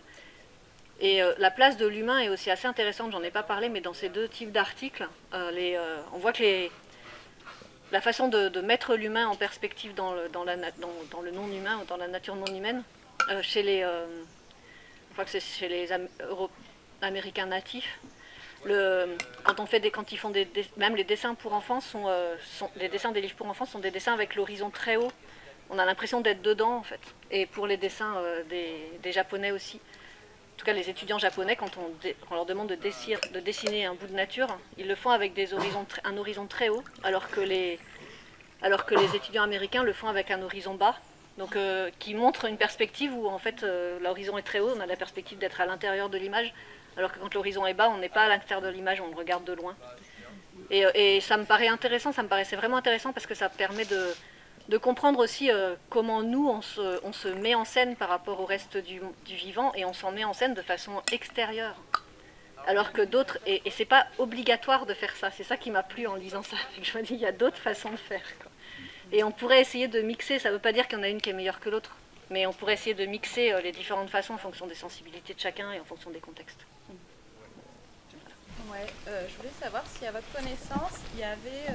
Et la place de l'humain est aussi assez intéressante, j'en ai pas parlé, mais dans ces deux types d'articles, on voit que la façon de mettre l'humain en perspective dans le non-humain ou dans la nature non humaine, chez les Américains natifs, quand ils font même les dessins pour enfants les dessins des livres pour enfants sont des dessins avec l'horizon très haut. On a l'impression d'être dedans en fait. Et pour les dessins des Japonais aussi. En tout cas, les étudiants japonais, quand on leur demande de dessiner un bout de nature, ils le font avec un horizon très haut, alors que les étudiants américains le font avec un horizon bas. Donc, qui montre une perspective où en fait l'horizon est très haut, on a la perspective d'être à l'intérieur de l'image, alors que quand l'horizon est bas, on n'est pas à l'intérieur de l'image, on le regarde de loin. Et ça me paraît intéressant, ça me paraissait vraiment intéressant parce que ça permet de comprendre aussi comment nous, on se met en scène par rapport au reste du vivant, et on s'en met en scène de façon extérieure. Alors que d'autres, et c'est pas obligatoire de faire ça, c'est ça qui m'a plu en lisant ça, je me dis il y a d'autres façons de faire, quoi. Et on pourrait essayer de mixer, ça ne veut pas dire qu'il y en a une qui est meilleure que l'autre, mais on pourrait essayer de mixer les différentes façons en fonction des sensibilités de chacun et en fonction des contextes. Ouais, je voulais savoir si à votre connaissance, il y avait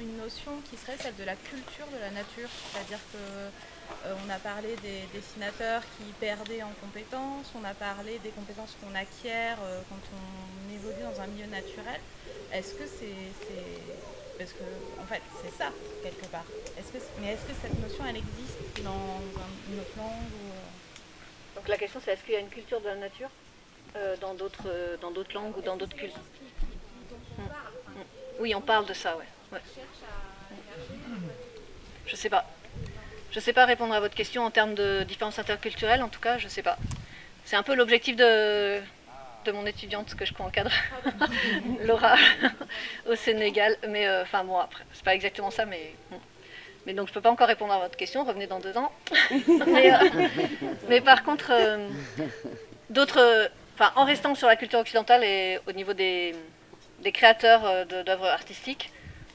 une notion qui serait celle de la culture de la nature, c'est-à-dire que on a parlé des dessinateurs qui perdaient en compétences, on a parlé des compétences qu'on acquiert quand on évolue dans un milieu naturel. Est-ce que parce que, en fait, c'est ça, quelque part. Mais est-ce que cette notion, elle existe dans une autre langue Donc la question, c'est est-ce qu'il y a une culture de la nature dans d'autres langues ou dans d'autres cultures? Oui, on parle de ça, ouais. Je sais pas. Je sais pas répondre à votre question en termes de différences interculturelles, en tout cas, je sais pas. C'est un peu l'objectif de mon étudiante que je co-encadre, Laura, au Sénégal. Mais enfin bon, après, c'est pas exactement ça, mais donc je peux pas encore répondre à votre question, revenez dans 2 ans. mais par contre, en restant sur la culture occidentale et au niveau des créateurs d'œuvres artistiques,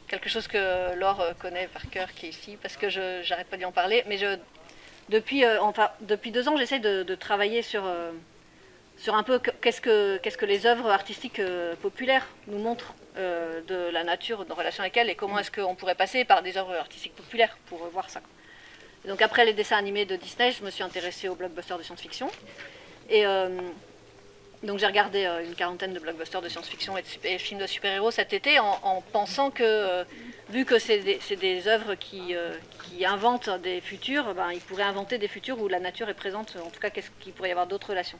quelque chose que Laure connaît par cœur, qui est ici, parce que j'arrête pas d'y en parler, mais depuis 2 ans, j'essaie de travailler sur un peu qu'est-ce que les œuvres artistiques populaires nous montrent de la nature, en relation avec elle, et comment est-ce qu'on pourrait passer par des œuvres artistiques populaires pour voir ça. Et donc après les dessins animés de Disney, je me suis intéressée aux blockbusters de science-fiction, et donc j'ai regardé une quarantaine de blockbusters de science-fiction et films de super-héros cet été en pensant que, vu que c'est des œuvres qui inventent des futurs, ils pourraient inventer des futurs où la nature est présente, en tout cas qu'est-ce qu'il pourrait y avoir d'autres relations.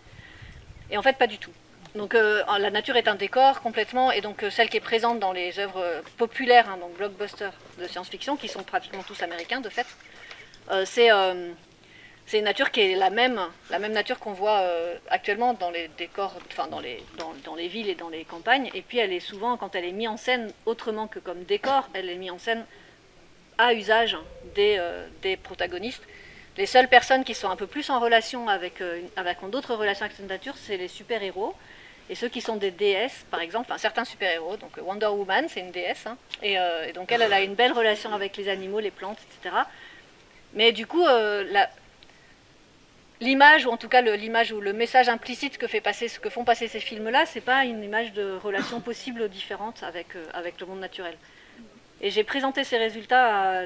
Et en fait pas du tout. Donc la nature est un décor complètement, et donc celle qui est présente dans les œuvres populaires, donc blockbusters de science-fiction, qui sont pratiquement tous américains de fait, c'est une nature qui est la même nature qu'on voit actuellement dans les décors, enfin dans les villes et dans les campagnes. Et puis elle est souvent, quand elle est mise en scène autrement que comme décor, elle est mise en scène à usage des protagonistes. Les seules personnes qui sont un peu plus en relation avec d'autres relations avec cette nature, c'est les super-héros. Et ceux qui sont des déesses, par exemple, certains super-héros, donc Wonder Woman, c'est une déesse, hein, et donc elle a une belle relation avec les animaux, les plantes, etc. Mais du coup, l'image, ou en tout cas l'image ou le message implicite que font passer ces films-là, c'est pas une image de relation possible différente avec le monde naturel. Et j'ai présenté ces résultats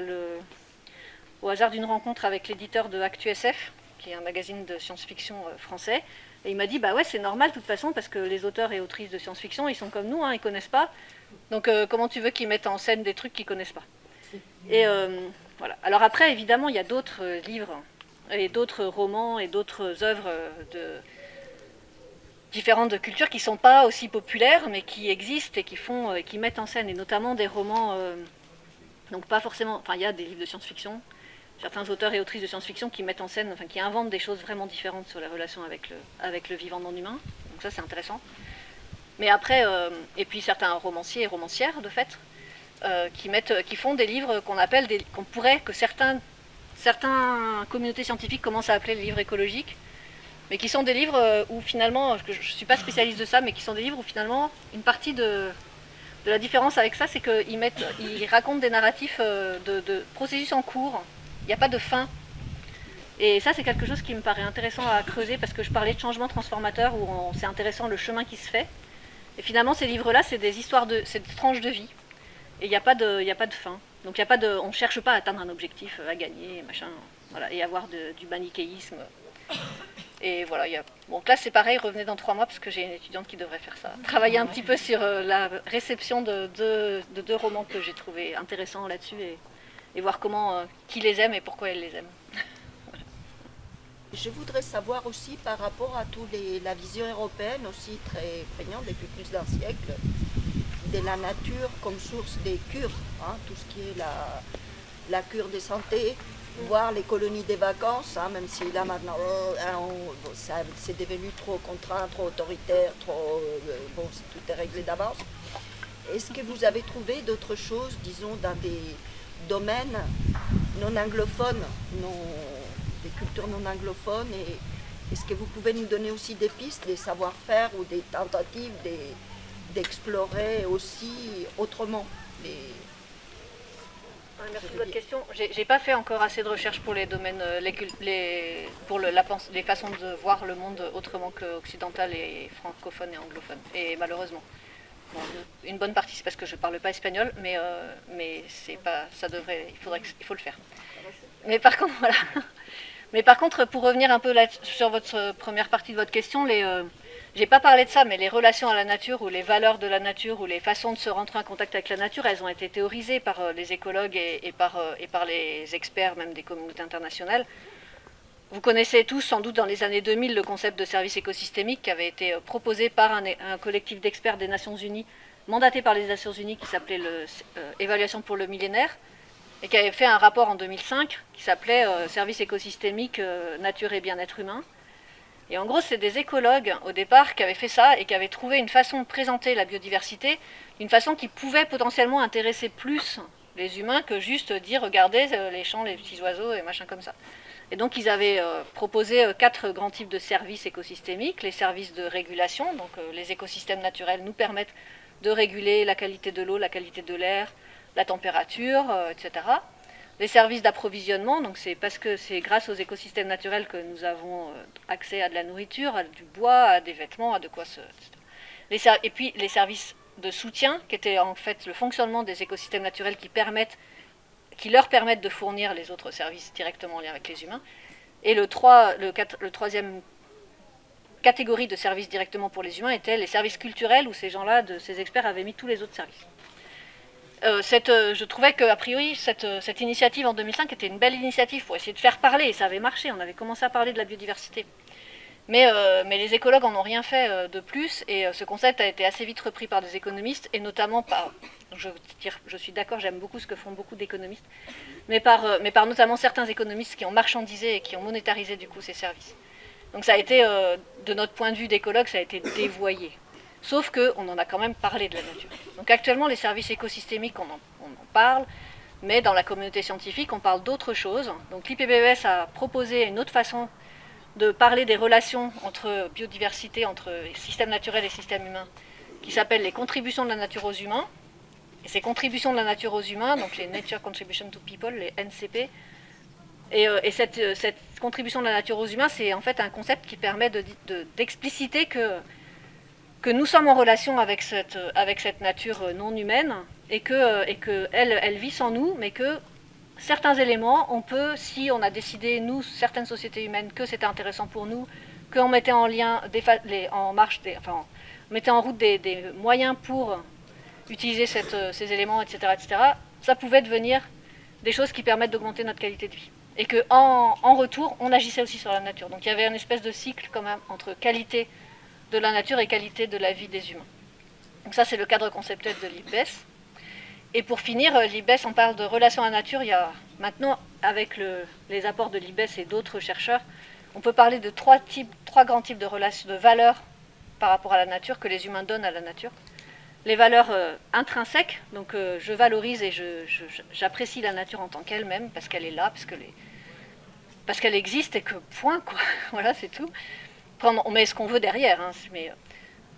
au hasard d'une rencontre avec l'éditeur de ActuSF, qui est un magazine de science-fiction français. Et il m'a dit, bah ouais, c'est normal de toute façon, parce que les auteurs et autrices de science-fiction, ils sont comme nous, hein, ils connaissent pas. Donc comment tu veux qu'ils mettent en scène des trucs qu'ils connaissent pas? Et voilà. Alors après, évidemment, il y a d'autres livres et d'autres romans et d'autres œuvres différentes de cultures qui ne sont pas aussi populaires, mais qui existent et qui mettent en scène, et notamment des romans, donc pas forcément, enfin il y a des livres de science-fiction, certains auteurs et autrices de science-fiction qui mettent en scène, enfin qui inventent des choses vraiment différentes sur les relations avec le vivant non humain, donc ça c'est intéressant. Mais après, et puis certains romanciers et romancières de fait, qui font des livres que certaines communautés scientifiques commencent à appeler les livres écologiques, mais qui sont des livres où finalement, je ne suis pas spécialiste de ça, mais qui sont des livres où finalement, une partie de la différence avec ça, c'est qu'ils racontent des narratifs de processus en cours, il n'y a pas de fin. Et ça, c'est quelque chose qui me paraît intéressant à creuser, parce que je parlais de changement transformateur, où c'est intéressant le chemin qui se fait. Et finalement, ces livres-là, c'est des histoires c'est des tranches de vie. Et il n'y a pas de fin. Donc on ne cherche pas à atteindre un objectif à gagner, machin, voilà, et avoir du manichéisme. Et voilà, donc là c'est pareil, revenez dans 3 mois, parce que j'ai une étudiante qui devrait faire ça. Travailler un petit peu sur la réception de 2 romans que j'ai trouvé intéressants là-dessus, et voir qui les aime et pourquoi elle les aime. Je voudrais savoir aussi par rapport à la vision européenne aussi très prégnante depuis plus d'un siècle de la nature comme source des cures, hein, tout ce qui est la cure de santé, voire les colonies des vacances, hein, même si là maintenant c'est devenu trop contraint, trop autoritaire, bon, tout est réglé d'avance. Est-ce que vous avez trouvé d'autres choses, disons, dans des domaines non anglophones, des cultures non anglophones, et est-ce que vous pouvez nous donner aussi des pistes, des savoir-faire ou des tentatives d'explorer aussi autrement Merci de votre question. J'ai pas fait encore assez de recherches pour les domaines, les façons de voir le monde autrement qu'occidental et francophone et anglophone. Et malheureusement, bon, une bonne partie c'est parce que je parle pas espagnol, mais c'est pas, ça devrait, il faut le faire. Mais par contre, voilà. Mais par contre, pour revenir un peu sur votre première partie de votre question, j'ai pas parlé de ça, mais les relations à la nature, ou les valeurs de la nature, ou les façons de se rentrer en contact avec la nature, elles ont été théorisées par les écologues et par les experts, même des communautés internationales. Vous connaissez tous, sans doute dans les années 2000, le concept de service écosystémique qui avait été proposé par un collectif d'experts des Nations Unies, mandaté par les Nations Unies, qui s'appelait Évaluation pour le millénaire, et qui avait fait un rapport en 2005 qui s'appelait Service écosystémique, nature et bien-être humain. Et en gros, c'est des écologues, au départ, qui avaient fait ça et qui avaient trouvé une façon de présenter la biodiversité d'une façon qui pouvait potentiellement intéresser plus les humains que juste dire, regardez les champs, les petits oiseaux et machin comme ça. Et donc, ils avaient proposé 4 grands types de services écosystémiques. Les services de régulation, donc les écosystèmes naturels nous permettent de réguler la qualité de l'eau, la qualité de l'air, la température, etc. Les services d'approvisionnement, donc c'est parce que c'est grâce aux écosystèmes naturels que nous avons accès à de la nourriture, à du bois, à des vêtements, à de quoi etc. Et puis les services de soutien, qui étaient en fait le fonctionnement des écosystèmes naturels qui leur permettent de fournir les autres services directement en lien avec les humains. Et le troisième catégorie de services directement pour les humains était les services culturels, où ces gens-là, ces experts, avaient mis tous les autres services. Je trouvais qu'a priori, cette initiative en 2005 était une belle initiative pour essayer de faire parler, et ça avait marché, on avait commencé à parler de la biodiversité. Mais les écologues n'en ont rien fait de plus, et ce concept a été assez vite repris par des économistes, et notamment par, je suis d'accord, j'aime beaucoup ce que font beaucoup d'économistes, mais par notamment certains économistes qui ont marchandisé et qui ont monétarisé du coup ces services. Donc ça a été, de notre point de vue d'écologue, ça a été dévoyé. Sauf qu'on en a quand même parlé de la nature. Donc actuellement, les services écosystémiques, on en parle, mais dans la communauté scientifique, on parle d'autres choses. Donc l'IPBES a proposé une autre façon de parler des relations entre biodiversité, entre systèmes naturels et systèmes humains, qui s'appelle les contributions de la nature aux humains. Et ces contributions de la nature aux humains, donc les Nature Contribution to People, les NCP, et cette contribution de la nature aux humains, c'est en fait un concept qui permet d'expliciter que nous sommes en relation avec cette nature non humaine, et qu'elle vit sans nous, mais que certains éléments, on peut, si on a décidé, nous, certaines sociétés humaines, que c'était intéressant pour nous, qu'on mettait en lien, on mettait en route des moyens pour utiliser ces éléments, etc., ça pouvait devenir des choses qui permettent d'augmenter notre qualité de vie. Et qu'en retour, on agissait aussi sur la nature. Donc il y avait une espèce de cycle quand même entre qualité de la nature et qualité de la vie des humains. Donc ça, c'est le cadre conceptuel de l'IPBES. Et pour finir, l'IPBES, on parle de relation à la nature. Il y a maintenant, avec les apports de l'IPBES et d'autres chercheurs, on peut parler de trois grands types de valeurs par rapport à la nature que les humains donnent à la nature. Les valeurs intrinsèques, donc je valorise et j'apprécie la nature en tant qu'elle-même, parce qu'elle est là, parce qu'elle existe et que point, quoi. Voilà, c'est tout. on met ce qu'on veut derrière, hein, mais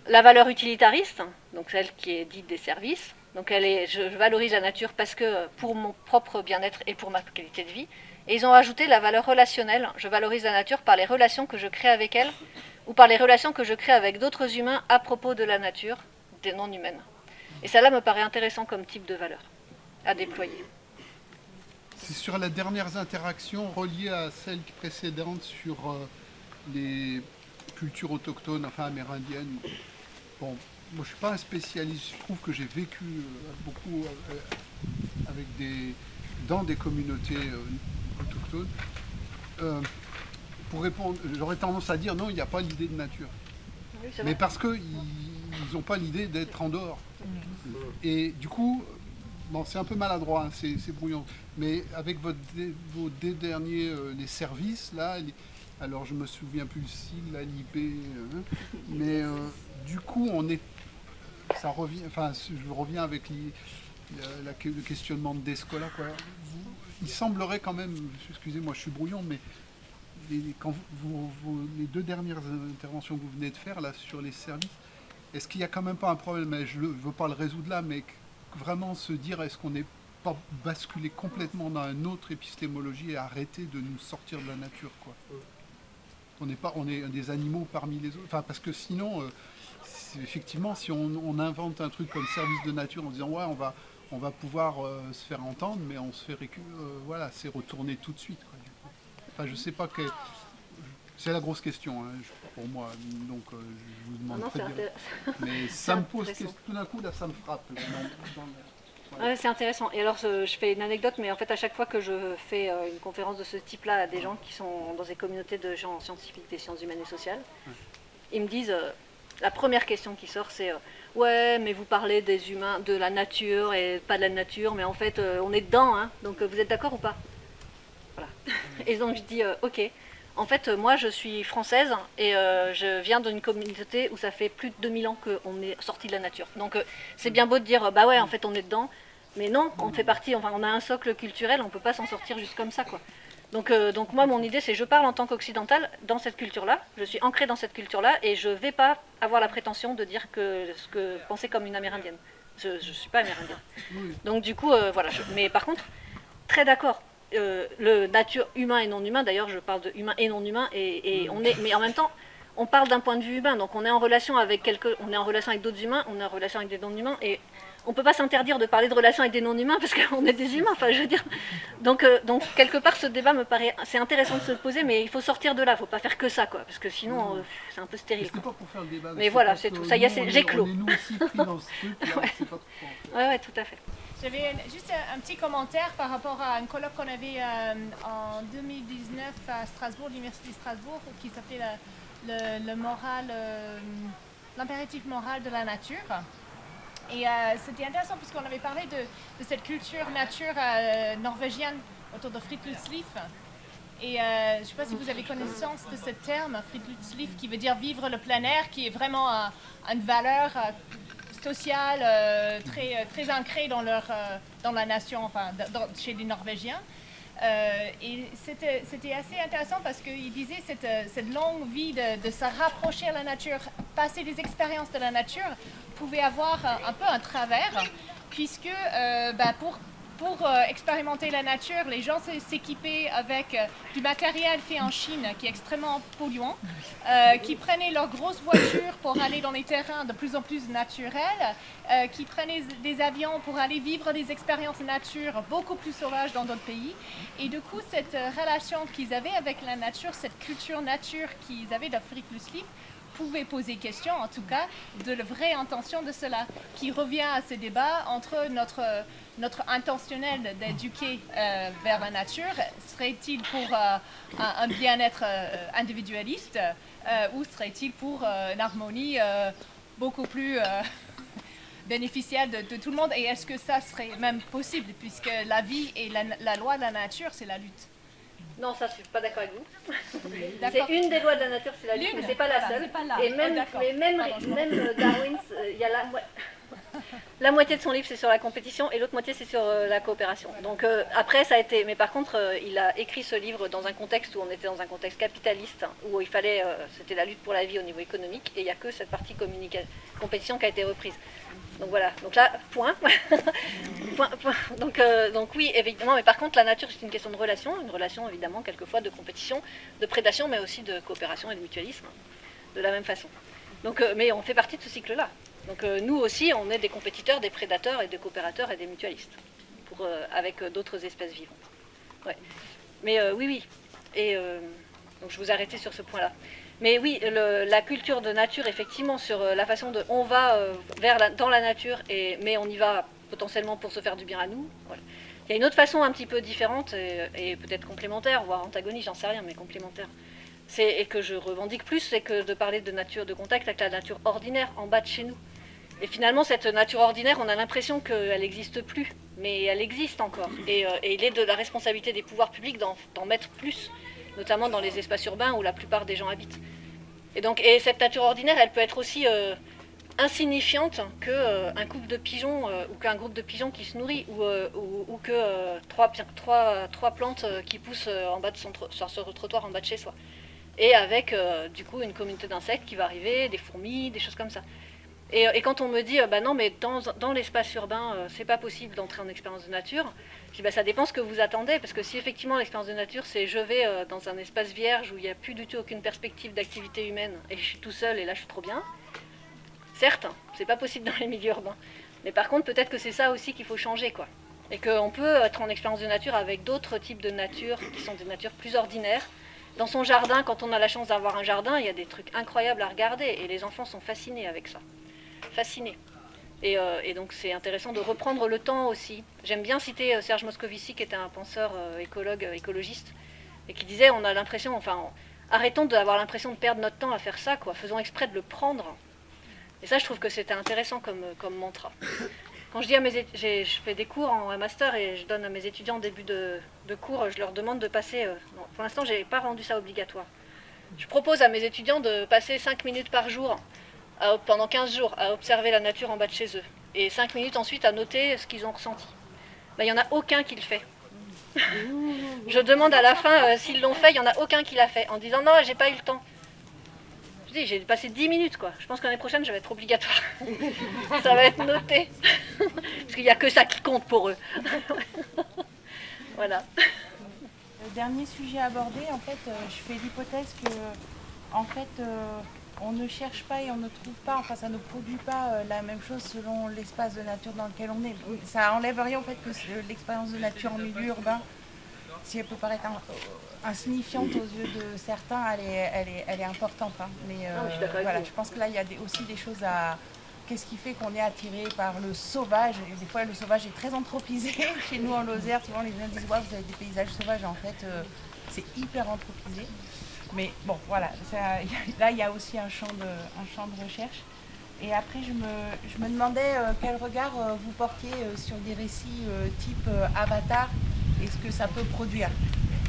la valeur utilitariste, donc celle qui est dite des services, donc je valorise la nature parce que pour mon propre bien-être et pour ma qualité de vie. Et ils ont ajouté la valeur relationnelle. Je valorise la nature par les relations que je crée avec elle ou par les relations que je crée avec d'autres humains à propos de la nature, des non humaines. Et ça là me paraît intéressant comme type de valeur à déployer. C'est sur les dernières interactions reliées à celles précédentes sur les cultures autochtones, enfin amérindiennes. Bon, moi je suis pas un spécialiste, je trouve que j'ai vécu beaucoup avec dans des communautés autochtones. Pour répondre, j'aurais tendance à dire non, il n'y a pas l'idée de nature. Oui, mais parce qu'ils n'ont pas l'idée d'être en dehors. Et du coup, bon, c'est un peu maladroit, hein, c'est brouillon. Mais avec vos deux derniers, les services, là, alors je me souviens plus le sigle, la l'IP, mais du coup, ça revient, enfin, je reviens avec le questionnement de Descola, quoi. Il semblerait quand même, excusez-moi, je suis brouillon, mais quand les deux dernières interventions que vous venez de faire là sur les services, est-ce qu'il n'y a quand même pas un problème, je ne veux pas le résoudre là, mais vraiment se dire est-ce qu'on n'est pas basculé complètement dans une autre épistémologie et arrêter de nous sortir de la nature, quoi. On est des animaux parmi les autres, enfin, parce que sinon, effectivement, si on invente un truc comme service de nature en disant ouais, on va pouvoir se faire entendre, mais on se fait voilà, c'est retourner tout de suite, quoi. Enfin, je sais pas que c'est la grosse question, hein, pour moi, donc je vous demande très bien. Mais ça me pose tout d'un coup là, ça me frappe. Ouais, c'est intéressant. Et alors, je fais une anecdote, mais en fait, à chaque fois que je fais une conférence de ce type-là à des gens qui sont dans des communautés de gens scientifiques, des sciences humaines et sociales, ils me disent, la première question qui sort, c'est ouais, mais vous parlez des humains, de la nature et pas de la nature, mais en fait, on est dedans, hein, donc vous êtes d'accord ou pas? Voilà. Et donc, je dis, ok. En fait, moi, je suis française et je viens d'une communauté où ça fait plus de 2000 ans qu'on est sorti de la nature. Donc, c'est bien beau de dire, bah ouais, en fait, on est dedans. Mais non, on fait partie, enfin, on a un socle culturel, on ne peut pas s'en sortir juste comme ça, quoi. Donc moi, mon idée, c'est je parle en tant qu'occidentale dans cette culture-là. Je suis ancrée dans cette culture-là et je ne vais pas avoir la prétention de dire ce que penser comme une amérindienne. Je ne suis pas amérindienne. Donc, du coup, voilà. Mais par contre, très d'accord. Le nature humain et non humain, d'ailleurs je parle de humain et non humain, mais en même temps on parle d'un point de vue humain, donc on est en relation avec d'autres humains, on est en relation avec des non humains, et on peut pas s'interdire de parler de relation avec des non humains parce qu'on est des humains, enfin je veux dire, donc quelque part ce débat me paraît, c'est intéressant de se le poser, mais il faut sortir de là, il faut pas faire que ça, quoi, parce que sinon c'est un peu stérile. C'est pas pour faire le débat, mais voilà, c'est tout, ça y est, j'ai clos. On est nous aussi pris dans ce truc, là, c'est pas trop. Ouais, tout à fait. J'avais juste un petit commentaire par rapport à un colloque qu'on avait en 2019 à Strasbourg, l'Université de Strasbourg, qui s'appelait l'impératif moral de la nature. Et c'était intéressant parce qu'on avait parlé de cette culture nature norvégienne autour de Friluftsliv. Et je ne sais pas si vous avez connaissance de ce terme, Friluftsliv, qui veut dire vivre le plein air, qui est vraiment une valeur sociale très ancrée dans la nation, enfin chez les Norvégiens. Et c'était assez intéressant parce qu'il disait cette longue vie de se rapprocher à la nature, passer des expériences de la nature, pouvait avoir un peu un travers, puisque pour expérimenter la nature, les gens s'équipaient avec du matériel fait en Chine qui est extrêmement polluant, qui prenaient leurs grosses voitures pour aller dans les terrains de plus en plus naturels, qui prenaient des avions pour aller vivre des expériences nature beaucoup plus sauvages dans d'autres pays. Et du coup, cette relation qu'ils avaient avec la nature, cette culture nature qu'ils avaient d'Friluftsliv, pouvait poser question, en tout cas, de la vraie intention de cela, qui revient à ce débat entre notre intentionnel d'éduquer vers la nature, serait-il pour un bien-être individualiste ou serait-il pour une harmonie beaucoup plus bénéficiaire de tout le monde? Et est-ce que ça serait même possible, puisque la vie et la loi de la nature, c'est la lutte? Non, ça, je suis pas d'accord avec vous. C'est une des lois de la nature, c'est la lutte, mais c'est pas la seule. Et même, Darwin, il y a là. Ouais. La moitié de son livre, c'est sur la compétition, et l'autre moitié, c'est sur la coopération. Donc après, ça a été... Mais par contre, il a écrit ce livre dans un contexte où on était dans un contexte capitaliste, où il fallait... c'était la lutte pour la vie au niveau économique, et il n'y a que cette partie compétition qui a été reprise. Donc voilà, donc là, point. Point. Donc oui, évidemment, mais par contre, la nature, c'est une question de relation, une relation évidemment, quelquefois, de compétition, de prédation, mais aussi de coopération et de mutualisme, de la même façon. Donc, mais on fait partie de ce cycle-là. Donc nous aussi, on est des compétiteurs, des prédateurs et des coopérateurs et des mutualistes, avec d'autres espèces vivantes. Ouais. Mais oui. Et donc je vous arrêtais sur ce point-là. Mais oui, la culture de nature, effectivement, sur la façon de... On va dans la nature, mais on y va potentiellement pour se faire du bien à nous. Voilà. Il y a une autre façon un petit peu différente, et peut-être complémentaire, voire antagoniste, j'en sais rien, mais complémentaire. Et que je revendique plus, c'est que de parler de nature, de contact avec la nature ordinaire, en bas de chez nous. Et finalement, cette nature ordinaire, on a l'impression qu'elle n'existe plus, mais elle existe encore. Et il est de la responsabilité des pouvoirs publics d'en mettre plus, notamment dans les espaces urbains où la plupart des gens habitent. Et cette nature ordinaire, elle peut être aussi insignifiante qu'un couple de pigeons ou qu'un groupe de pigeons qui se nourrit ou que trois plantes qui poussent en bas sur le trottoir en bas de chez soi. Et avec du coup une communauté d'insectes qui va arriver, des fourmis, des choses comme ça. Et quand on me dit, non, mais dans l'espace urbain, c'est pas possible d'entrer en expérience de nature, je dis, ça dépend ce que vous attendez, parce que si effectivement l'expérience de nature, c'est je vais dans un espace vierge où il n'y a plus du tout aucune perspective d'activité humaine, et je suis tout seul, et là je suis trop bien, certes, c'est pas possible dans les milieux urbains. Mais par contre, peut-être que c'est ça aussi qu'il faut changer, quoi. Et qu'on peut être en expérience de nature avec d'autres types de nature, qui sont des natures plus ordinaires. Dans son jardin, quand on a la chance d'avoir un jardin, il y a des trucs incroyables à regarder, et les enfants sont fascinés avec ça. Fascinés. Et donc c'est intéressant de reprendre le temps aussi. J'aime bien citer Serge Moscovici, qui était un penseur écologiste, et qui disait, on a l'impression, arrêtons d'avoir l'impression de perdre notre temps à faire ça, quoi. Faisons exprès de le prendre. Et ça, je trouve que c'était intéressant comme mantra. Quand je dis je fais des cours en master et je donne à mes étudiants en début de cours, je leur demande de passer, pour l'instant je n'ai pas rendu ça obligatoire, je propose à mes étudiants de passer 5 minutes par jour, pendant 15 jours, à observer la nature en bas de chez eux, et 5 minutes ensuite à noter ce qu'ils ont ressenti. Il n'y en a aucun qui le fait. Je demande à la fin s'ils l'ont fait, il n'y en a aucun qui l'a fait, en disant non, j'ai pas eu le temps. Je dis, j'ai passé 10 minutes, quoi. Je pense que l'année prochaine, je vais être obligatoire. Ça va être noté. Parce qu'il n'y a que ça qui compte pour eux. Voilà. Le dernier sujet abordé, en fait, je fais l'hypothèse que, en fait, on ne cherche pas et on ne trouve pas, ça ne produit pas la même chose selon l'espace de nature dans lequel on est. Ça enlève rien au fait que l'expérience de nature en milieu urbain, si elle peut paraître insignifiante aux yeux de certains, elle est importante. Hein. Mais voilà, je pense que là, il y a aussi des choses à... Qu'est-ce qui fait qu'on est attiré par le sauvage? Et des fois, le sauvage est très anthropisé. Chez nous, en Lozère, souvent, les gens disent ouais, vous avez des paysages sauvages. En fait, c'est hyper anthropisé. Mais bon, voilà, là, il y a aussi un champ de recherche. Et après, je me demandais quel regard vous portiez sur des récits type Avatar et ce que ça peut produire.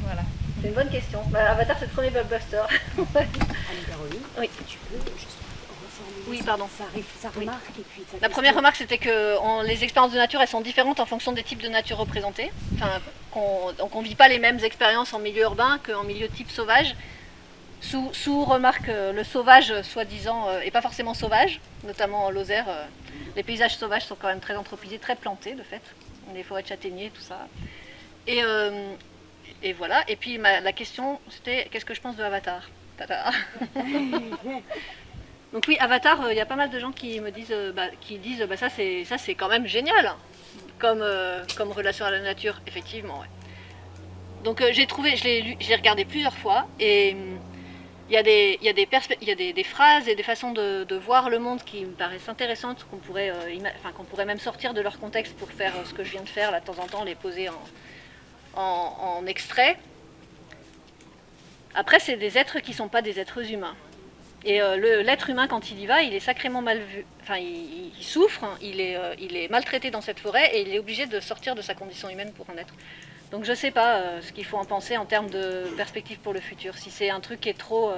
Voilà. C'est une bonne question. Avatar, c'est le premier blockbuster. Anne-Caroline, oui. Tu peux juste reformuler oui, pardon. sa remarque et puis la première remarque, c'était que les expériences de nature, elles sont différentes en fonction des types de nature représentés. Donc on ne vit pas les mêmes expériences en milieu urbain qu'en milieu type sauvage. Sous remarque, le sauvage, soi-disant, n'est pas forcément sauvage, notamment en Lozère. Les paysages sauvages sont quand même très anthropisés, très plantés, de fait. Les forêts de châtaigniers, tout ça. Et voilà. Et puis la question, c'était qu'est-ce que je pense de Avatar. Donc oui, Avatar, il y a pas mal de gens qui me disent, ça c'est quand même génial, comme relation à la nature, effectivement. Ouais. Donc j'ai trouvé, je l'ai regardé plusieurs fois et il y a des phrases et des façons de voir le monde qui me paraissent intéressantes, qu'on pourrait même sortir de leur contexte pour faire ce que je viens de faire là de temps en temps, les poser en extrait. Après, c'est des êtres qui ne sont pas des êtres humains. Et l'être humain, quand il y va, il est sacrément mal vu. Enfin, il souffre, il est maltraité dans cette forêt et il est obligé de sortir de sa condition humaine pour en être. Donc je ne sais pas ce qu'il faut en penser en termes de perspective pour le futur. Si c'est un truc qui est trop...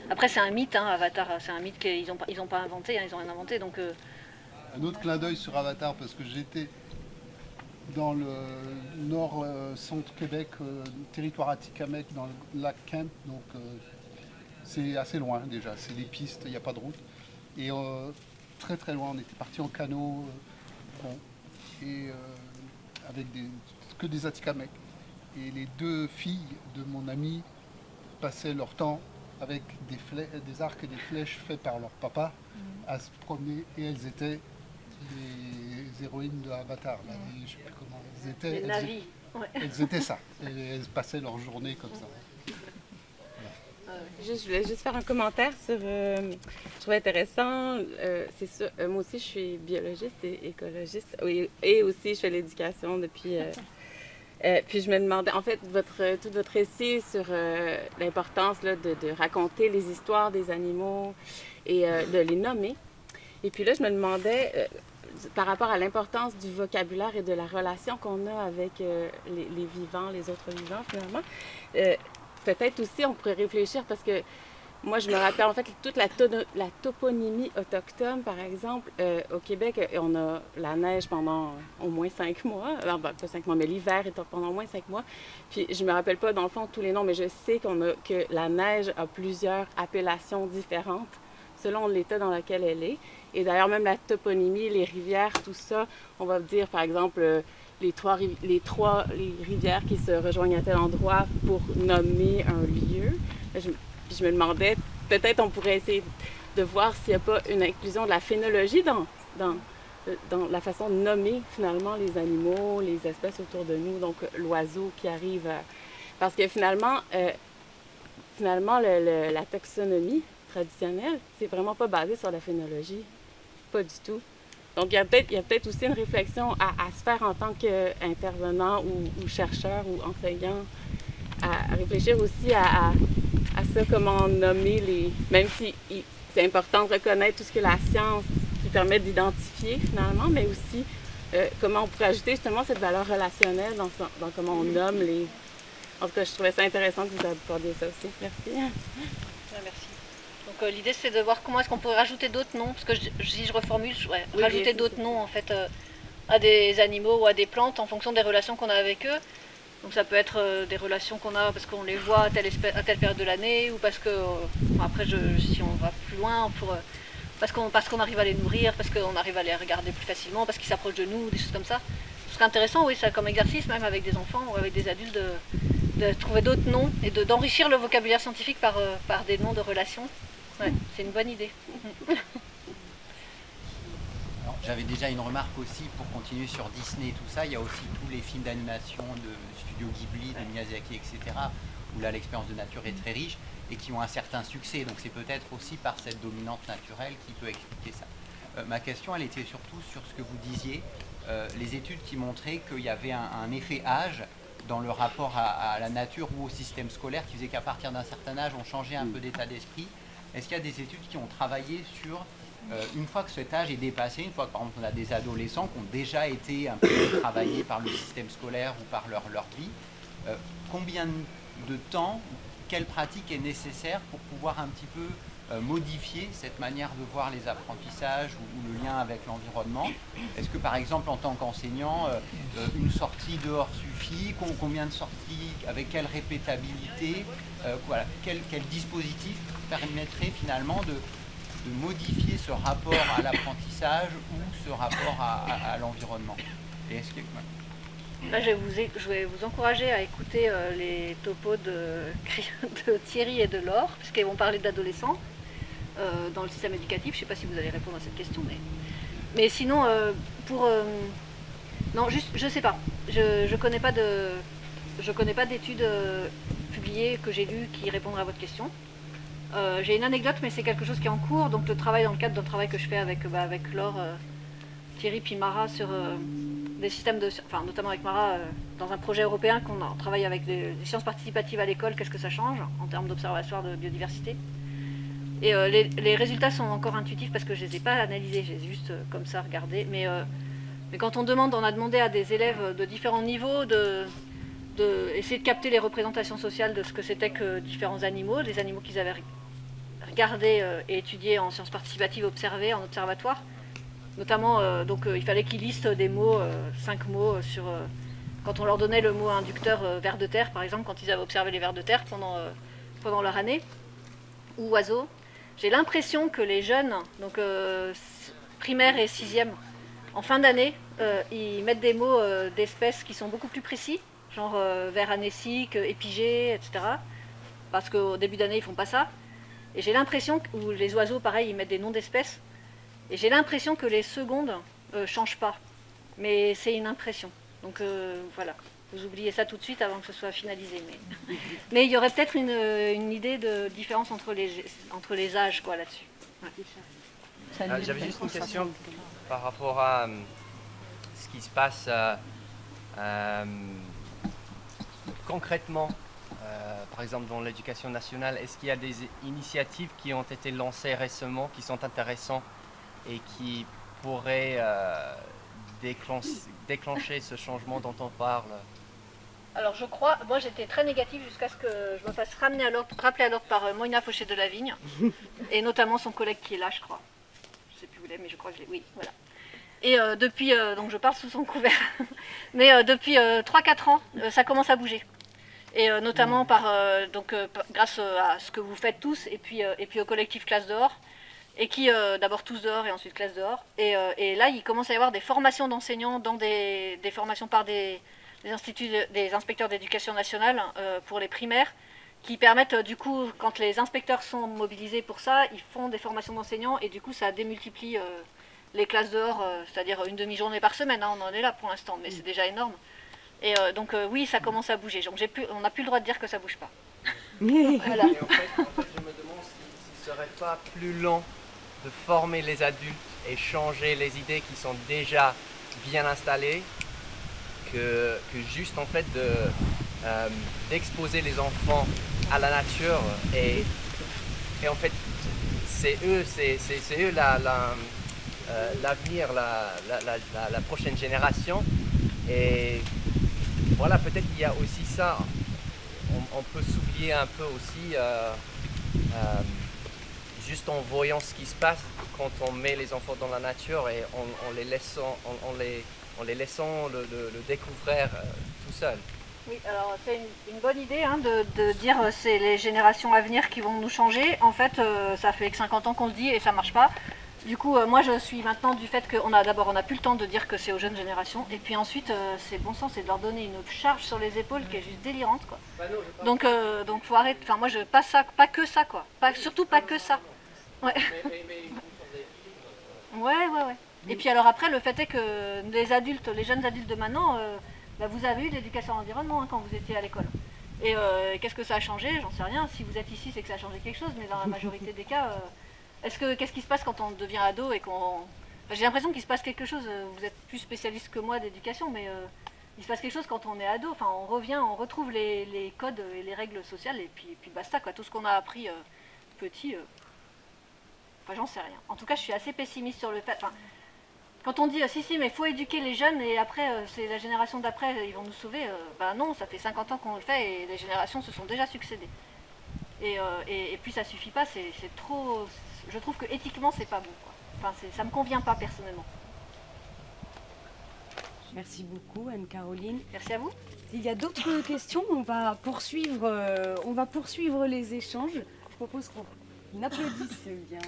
Après, c'est un mythe, hein, Avatar, c'est un mythe qu'ils n'ont pas inventé, hein, ils n'ont rien inventé. Donc un autre clin d'œil sur Avatar, parce que j'étais dans le nord-centre Québec, territoire Atikamekw, dans le lac Kemp, donc c'est assez loin déjà, c'est des pistes, il n'y a pas de route. Et très très loin, on était parti en canot, et avec que des Atikamekw. Et les deux filles de mon ami passaient leur temps avec des arcs et des flèches faits par leur papa à se promener, et elles étaient les héroïnes de Avatar. Là, je sais plus comment elles étaient. Les navis. Elles étaient ça. Et elles passaient leur journée comme ça. Je voulais juste faire un commentaire sur. Je trouvais intéressant. C'est sûr, moi aussi, je suis biologiste et écologiste. Oui, et aussi, je fais l'éducation depuis. Puis je me demandais, en fait, tout votre récit sur l'importance là, de raconter les histoires des animaux et de les nommer. Et puis là, je me demandais, par rapport à l'importance du vocabulaire et de la relation qu'on a avec les vivants, les autres vivants, finalement, peut-être aussi on pourrait réfléchir, parce que moi, je me rappelle, en fait, toute la toponymie autochtone, par exemple, au Québec, on a la neige pendant au moins 5 mois. Alors, pas 5 mois, mais l'hiver est pendant au moins 5 mois. Puis, je me rappelle pas, dans le fond, tous les noms, mais je sais que la neige a plusieurs appellations différentes selon l'état dans lequel elle est. Et d'ailleurs, même la toponymie, les rivières, tout ça, on va dire, par exemple, les rivières qui se rejoignent à tel endroit pour nommer un lieu. Puis je me demandais, peut-être on pourrait essayer de voir s'il n'y a pas une inclusion de la phénologie dans la façon de nommer finalement les animaux, les espèces autour de nous, donc l'oiseau qui arrive. Parce que finalement la taxonomie traditionnelle, c'est vraiment pas basé sur la phénologie, pas du tout. Donc il y a peut-être aussi une réflexion à se faire en tant qu'intervenant ou chercheur ou enseignant, à réfléchir aussi à ça, comment nommer même si c'est important de reconnaître tout ce que la science qui permet d'identifier finalement, mais aussi comment on pourrait ajouter justement cette valeur relationnelle dans comment on nomme les... En tout cas, je trouvais ça intéressant que vous abordiez ça aussi. Merci. Ouais, merci. Donc l'idée c'est de voir comment est-ce qu'on pourrait rajouter d'autres noms, parce que si je reformule, rajouter d'autres noms en fait à des animaux ou à des plantes en fonction des relations qu'on a avec eux. Donc ça peut être des relations qu'on a parce qu'on les voit à telle période de l'année, ou parce que, après si on va plus loin, parce qu'on arrive à les nourrir, parce qu'on arrive à les regarder plus facilement, parce qu'ils s'approchent de nous, des choses comme ça. Ce serait intéressant, oui, ça comme exercice, même avec des enfants ou avec des adultes, de trouver d'autres noms et d'enrichir le vocabulaire scientifique par des noms de relations. Ouais, c'est une bonne idée. J'avais déjà une remarque aussi pour continuer sur Disney et tout ça. Il y a aussi tous les films d'animation de Studio Ghibli, de Miyazaki, etc., où là l'expérience de nature est très riche et qui ont un certain succès. Donc c'est peut-être aussi par cette dominante naturelle qui peut expliquer ça. Ma question, elle était surtout sur ce que vous disiez, les études qui montraient qu'il y avait un effet âge dans le rapport à la nature ou au système scolaire qui faisait qu'à partir d'un certain âge, on changeait un peu d'état d'esprit. Est-ce qu'il y a des études qui ont travaillé sur... une fois que cet âge est dépassé, une fois que par exemple on a des adolescents qui ont déjà été un peu travaillés par le système scolaire ou par leur vie, combien de temps, quelle pratique est nécessaire pour pouvoir un petit peu modifier cette manière de voir les apprentissages ou le lien avec l'environnement? Est-ce que par exemple en tant qu'enseignant, une sortie dehors suffit? Combien de sorties? Avec quelle répétabilité? Voilà. Quel dispositif permettrait finalement de modifier ce rapport à l'apprentissage ou ce rapport à l'environnement? Et est-ce que... Là, je vais vous encourager à écouter les topos de Thierry et de Laure, puisqu'ils vont parler d'adolescents dans le système éducatif. Je ne sais pas si vous allez répondre à cette question, mais sinon, non, juste, je ne sais pas. Je connais pas d'études publiées que j'ai lues qui répondraient à votre question. J'ai une anecdote, mais c'est quelque chose qui est en cours, donc le travail dans le cadre d'un travail que je fais avec Laure, Thierry puis Mara sur des systèmes notamment avec Mara, dans un projet européen qu'on travaille avec des sciences participatives à l'école, qu'est-ce que ça change en termes d'observatoire de biodiversité. Et les résultats sont encore intuitifs parce que je ne les ai pas analysés, je les ai juste comme ça regardés. Mais quand on a demandé à des élèves de différents niveaux essayer de capter les représentations sociales de ce que c'était que différents animaux, les animaux qu'ils avaient regardés et étudiés en sciences participatives, observés en observatoire. Notamment, il fallait qu'ils listent des mots, 5 mots, quand on leur donnait le mot inducteur vers de terre, par exemple, quand ils avaient observé les vers de terre pendant leur année, ou oiseaux. J'ai l'impression que les jeunes, donc primaire et 6e, en fin d'année, ils mettent des mots d'espèces qui sont beaucoup plus précis, genre vers anécique, épigée, etc. Parce qu'au début d'année, ils font pas ça. Et j'ai l'impression que les oiseaux, pareil, ils mettent des noms d'espèces. Et j'ai l'impression que les secondes changent pas. Mais c'est une impression. Donc voilà, vous oubliez ça tout de suite avant que ce soit finalisé. Mais il y aurait peut-être une idée de différence entre les âges quoi là-dessus. Ouais. J'avais juste une question par rapport à ce qui se passe concrètement, par exemple dans l'éducation nationale. Est-ce qu'il y a des initiatives qui ont été lancées récemment, qui sont intéressantes et qui pourraient déclencher ce changement dont on parle? Alors je crois, moi j'étais très négative jusqu'à ce que je me fasse rappeler à l'ordre par Moïna Fauché de la Vigne, et notamment son collègue qui est là, je crois. Je ne sais plus où il est, mais je crois que je l'ai. Oui, voilà. Et depuis, donc je parle sous son couvert, mais depuis 3-4 ans, ça commence à bouger. Et notamment grâce à ce que vous faites tous, et puis au collectif Classe Dehors, et qui, d'abord tous dehors et ensuite Classe Dehors. Et là, il commence à y avoir des formations d'enseignants, dans des formations par des inspecteurs d'éducation nationale pour les primaires, qui permettent du coup, quand les inspecteurs sont mobilisés pour ça, ils font des formations d'enseignants et du coup ça démultiplie les classes dehors, c'est-à-dire une demi-journée par semaine, hein, on en est là pour l'instant, mais c'est déjà énorme. Et oui, ça commence à bouger, donc on n'a plus le droit de dire que ça bouge pas. Voilà. Et en fait, je me demande s'il ne serait pas plus long de former les adultes et changer les idées qui sont déjà bien installées que juste en fait d'exposer les enfants à la nature et en fait c'est eux l'avenir, la prochaine génération. Et voilà, peut-être qu'il y a aussi ça, on peut s'oublier un peu aussi juste en voyant ce qui se passe quand on met les enfants dans la nature et en les laissant le découvrir tout seul. Oui, alors c'est une bonne idée hein, de dire c'est les générations à venir qui vont nous changer. En fait, ça fait que 50 ans qu'on le dit et ça marche pas. Du coup, moi je suis maintenant du fait qu'on n'a plus le temps de dire que c'est aux jeunes générations. Et puis ensuite, c'est bon sens, c'est de leur donner une charge sur les épaules qui est juste délirante, quoi. Donc faut arrêter. Enfin, moi je pas que ça, quoi. Surtout pas que ça. Ouais. Ouais. Et puis alors après, le fait est que les jeunes adultes de maintenant, vous avez eu de l'éducation à l'environnement hein, quand vous étiez à l'école. Et qu'est-ce que ça a changé? J'en sais rien. Si vous êtes ici, c'est que ça a changé quelque chose, mais dans la majorité des cas, qu'est-ce qui se passe quand on devient ado et qu'on... j'ai l'impression qu'il se passe quelque chose, vous êtes plus spécialiste que moi d'éducation, mais il se passe quelque chose quand on est ado, enfin on retrouve les codes et les règles sociales, et puis basta, quoi. Tout ce qu'on a appris petit... Enfin, j'en sais rien. En tout cas, je suis assez pessimiste sur le fait... Enfin, quand on dit si, mais il faut éduquer les jeunes et après, c'est la génération d'après, ils vont nous sauver. Non, ça fait 50 ans qu'on le fait et les générations se sont déjà succédées. Et puis ça suffit pas, c'est trop... Je trouve que éthiquement, c'est pas bon, quoi. Enfin, ça me convient pas personnellement. Merci beaucoup, Anne-Caroline. Merci à vous. S'il y a d'autres questions, on va poursuivre les échanges. Je propose qu'on applaudisse bien.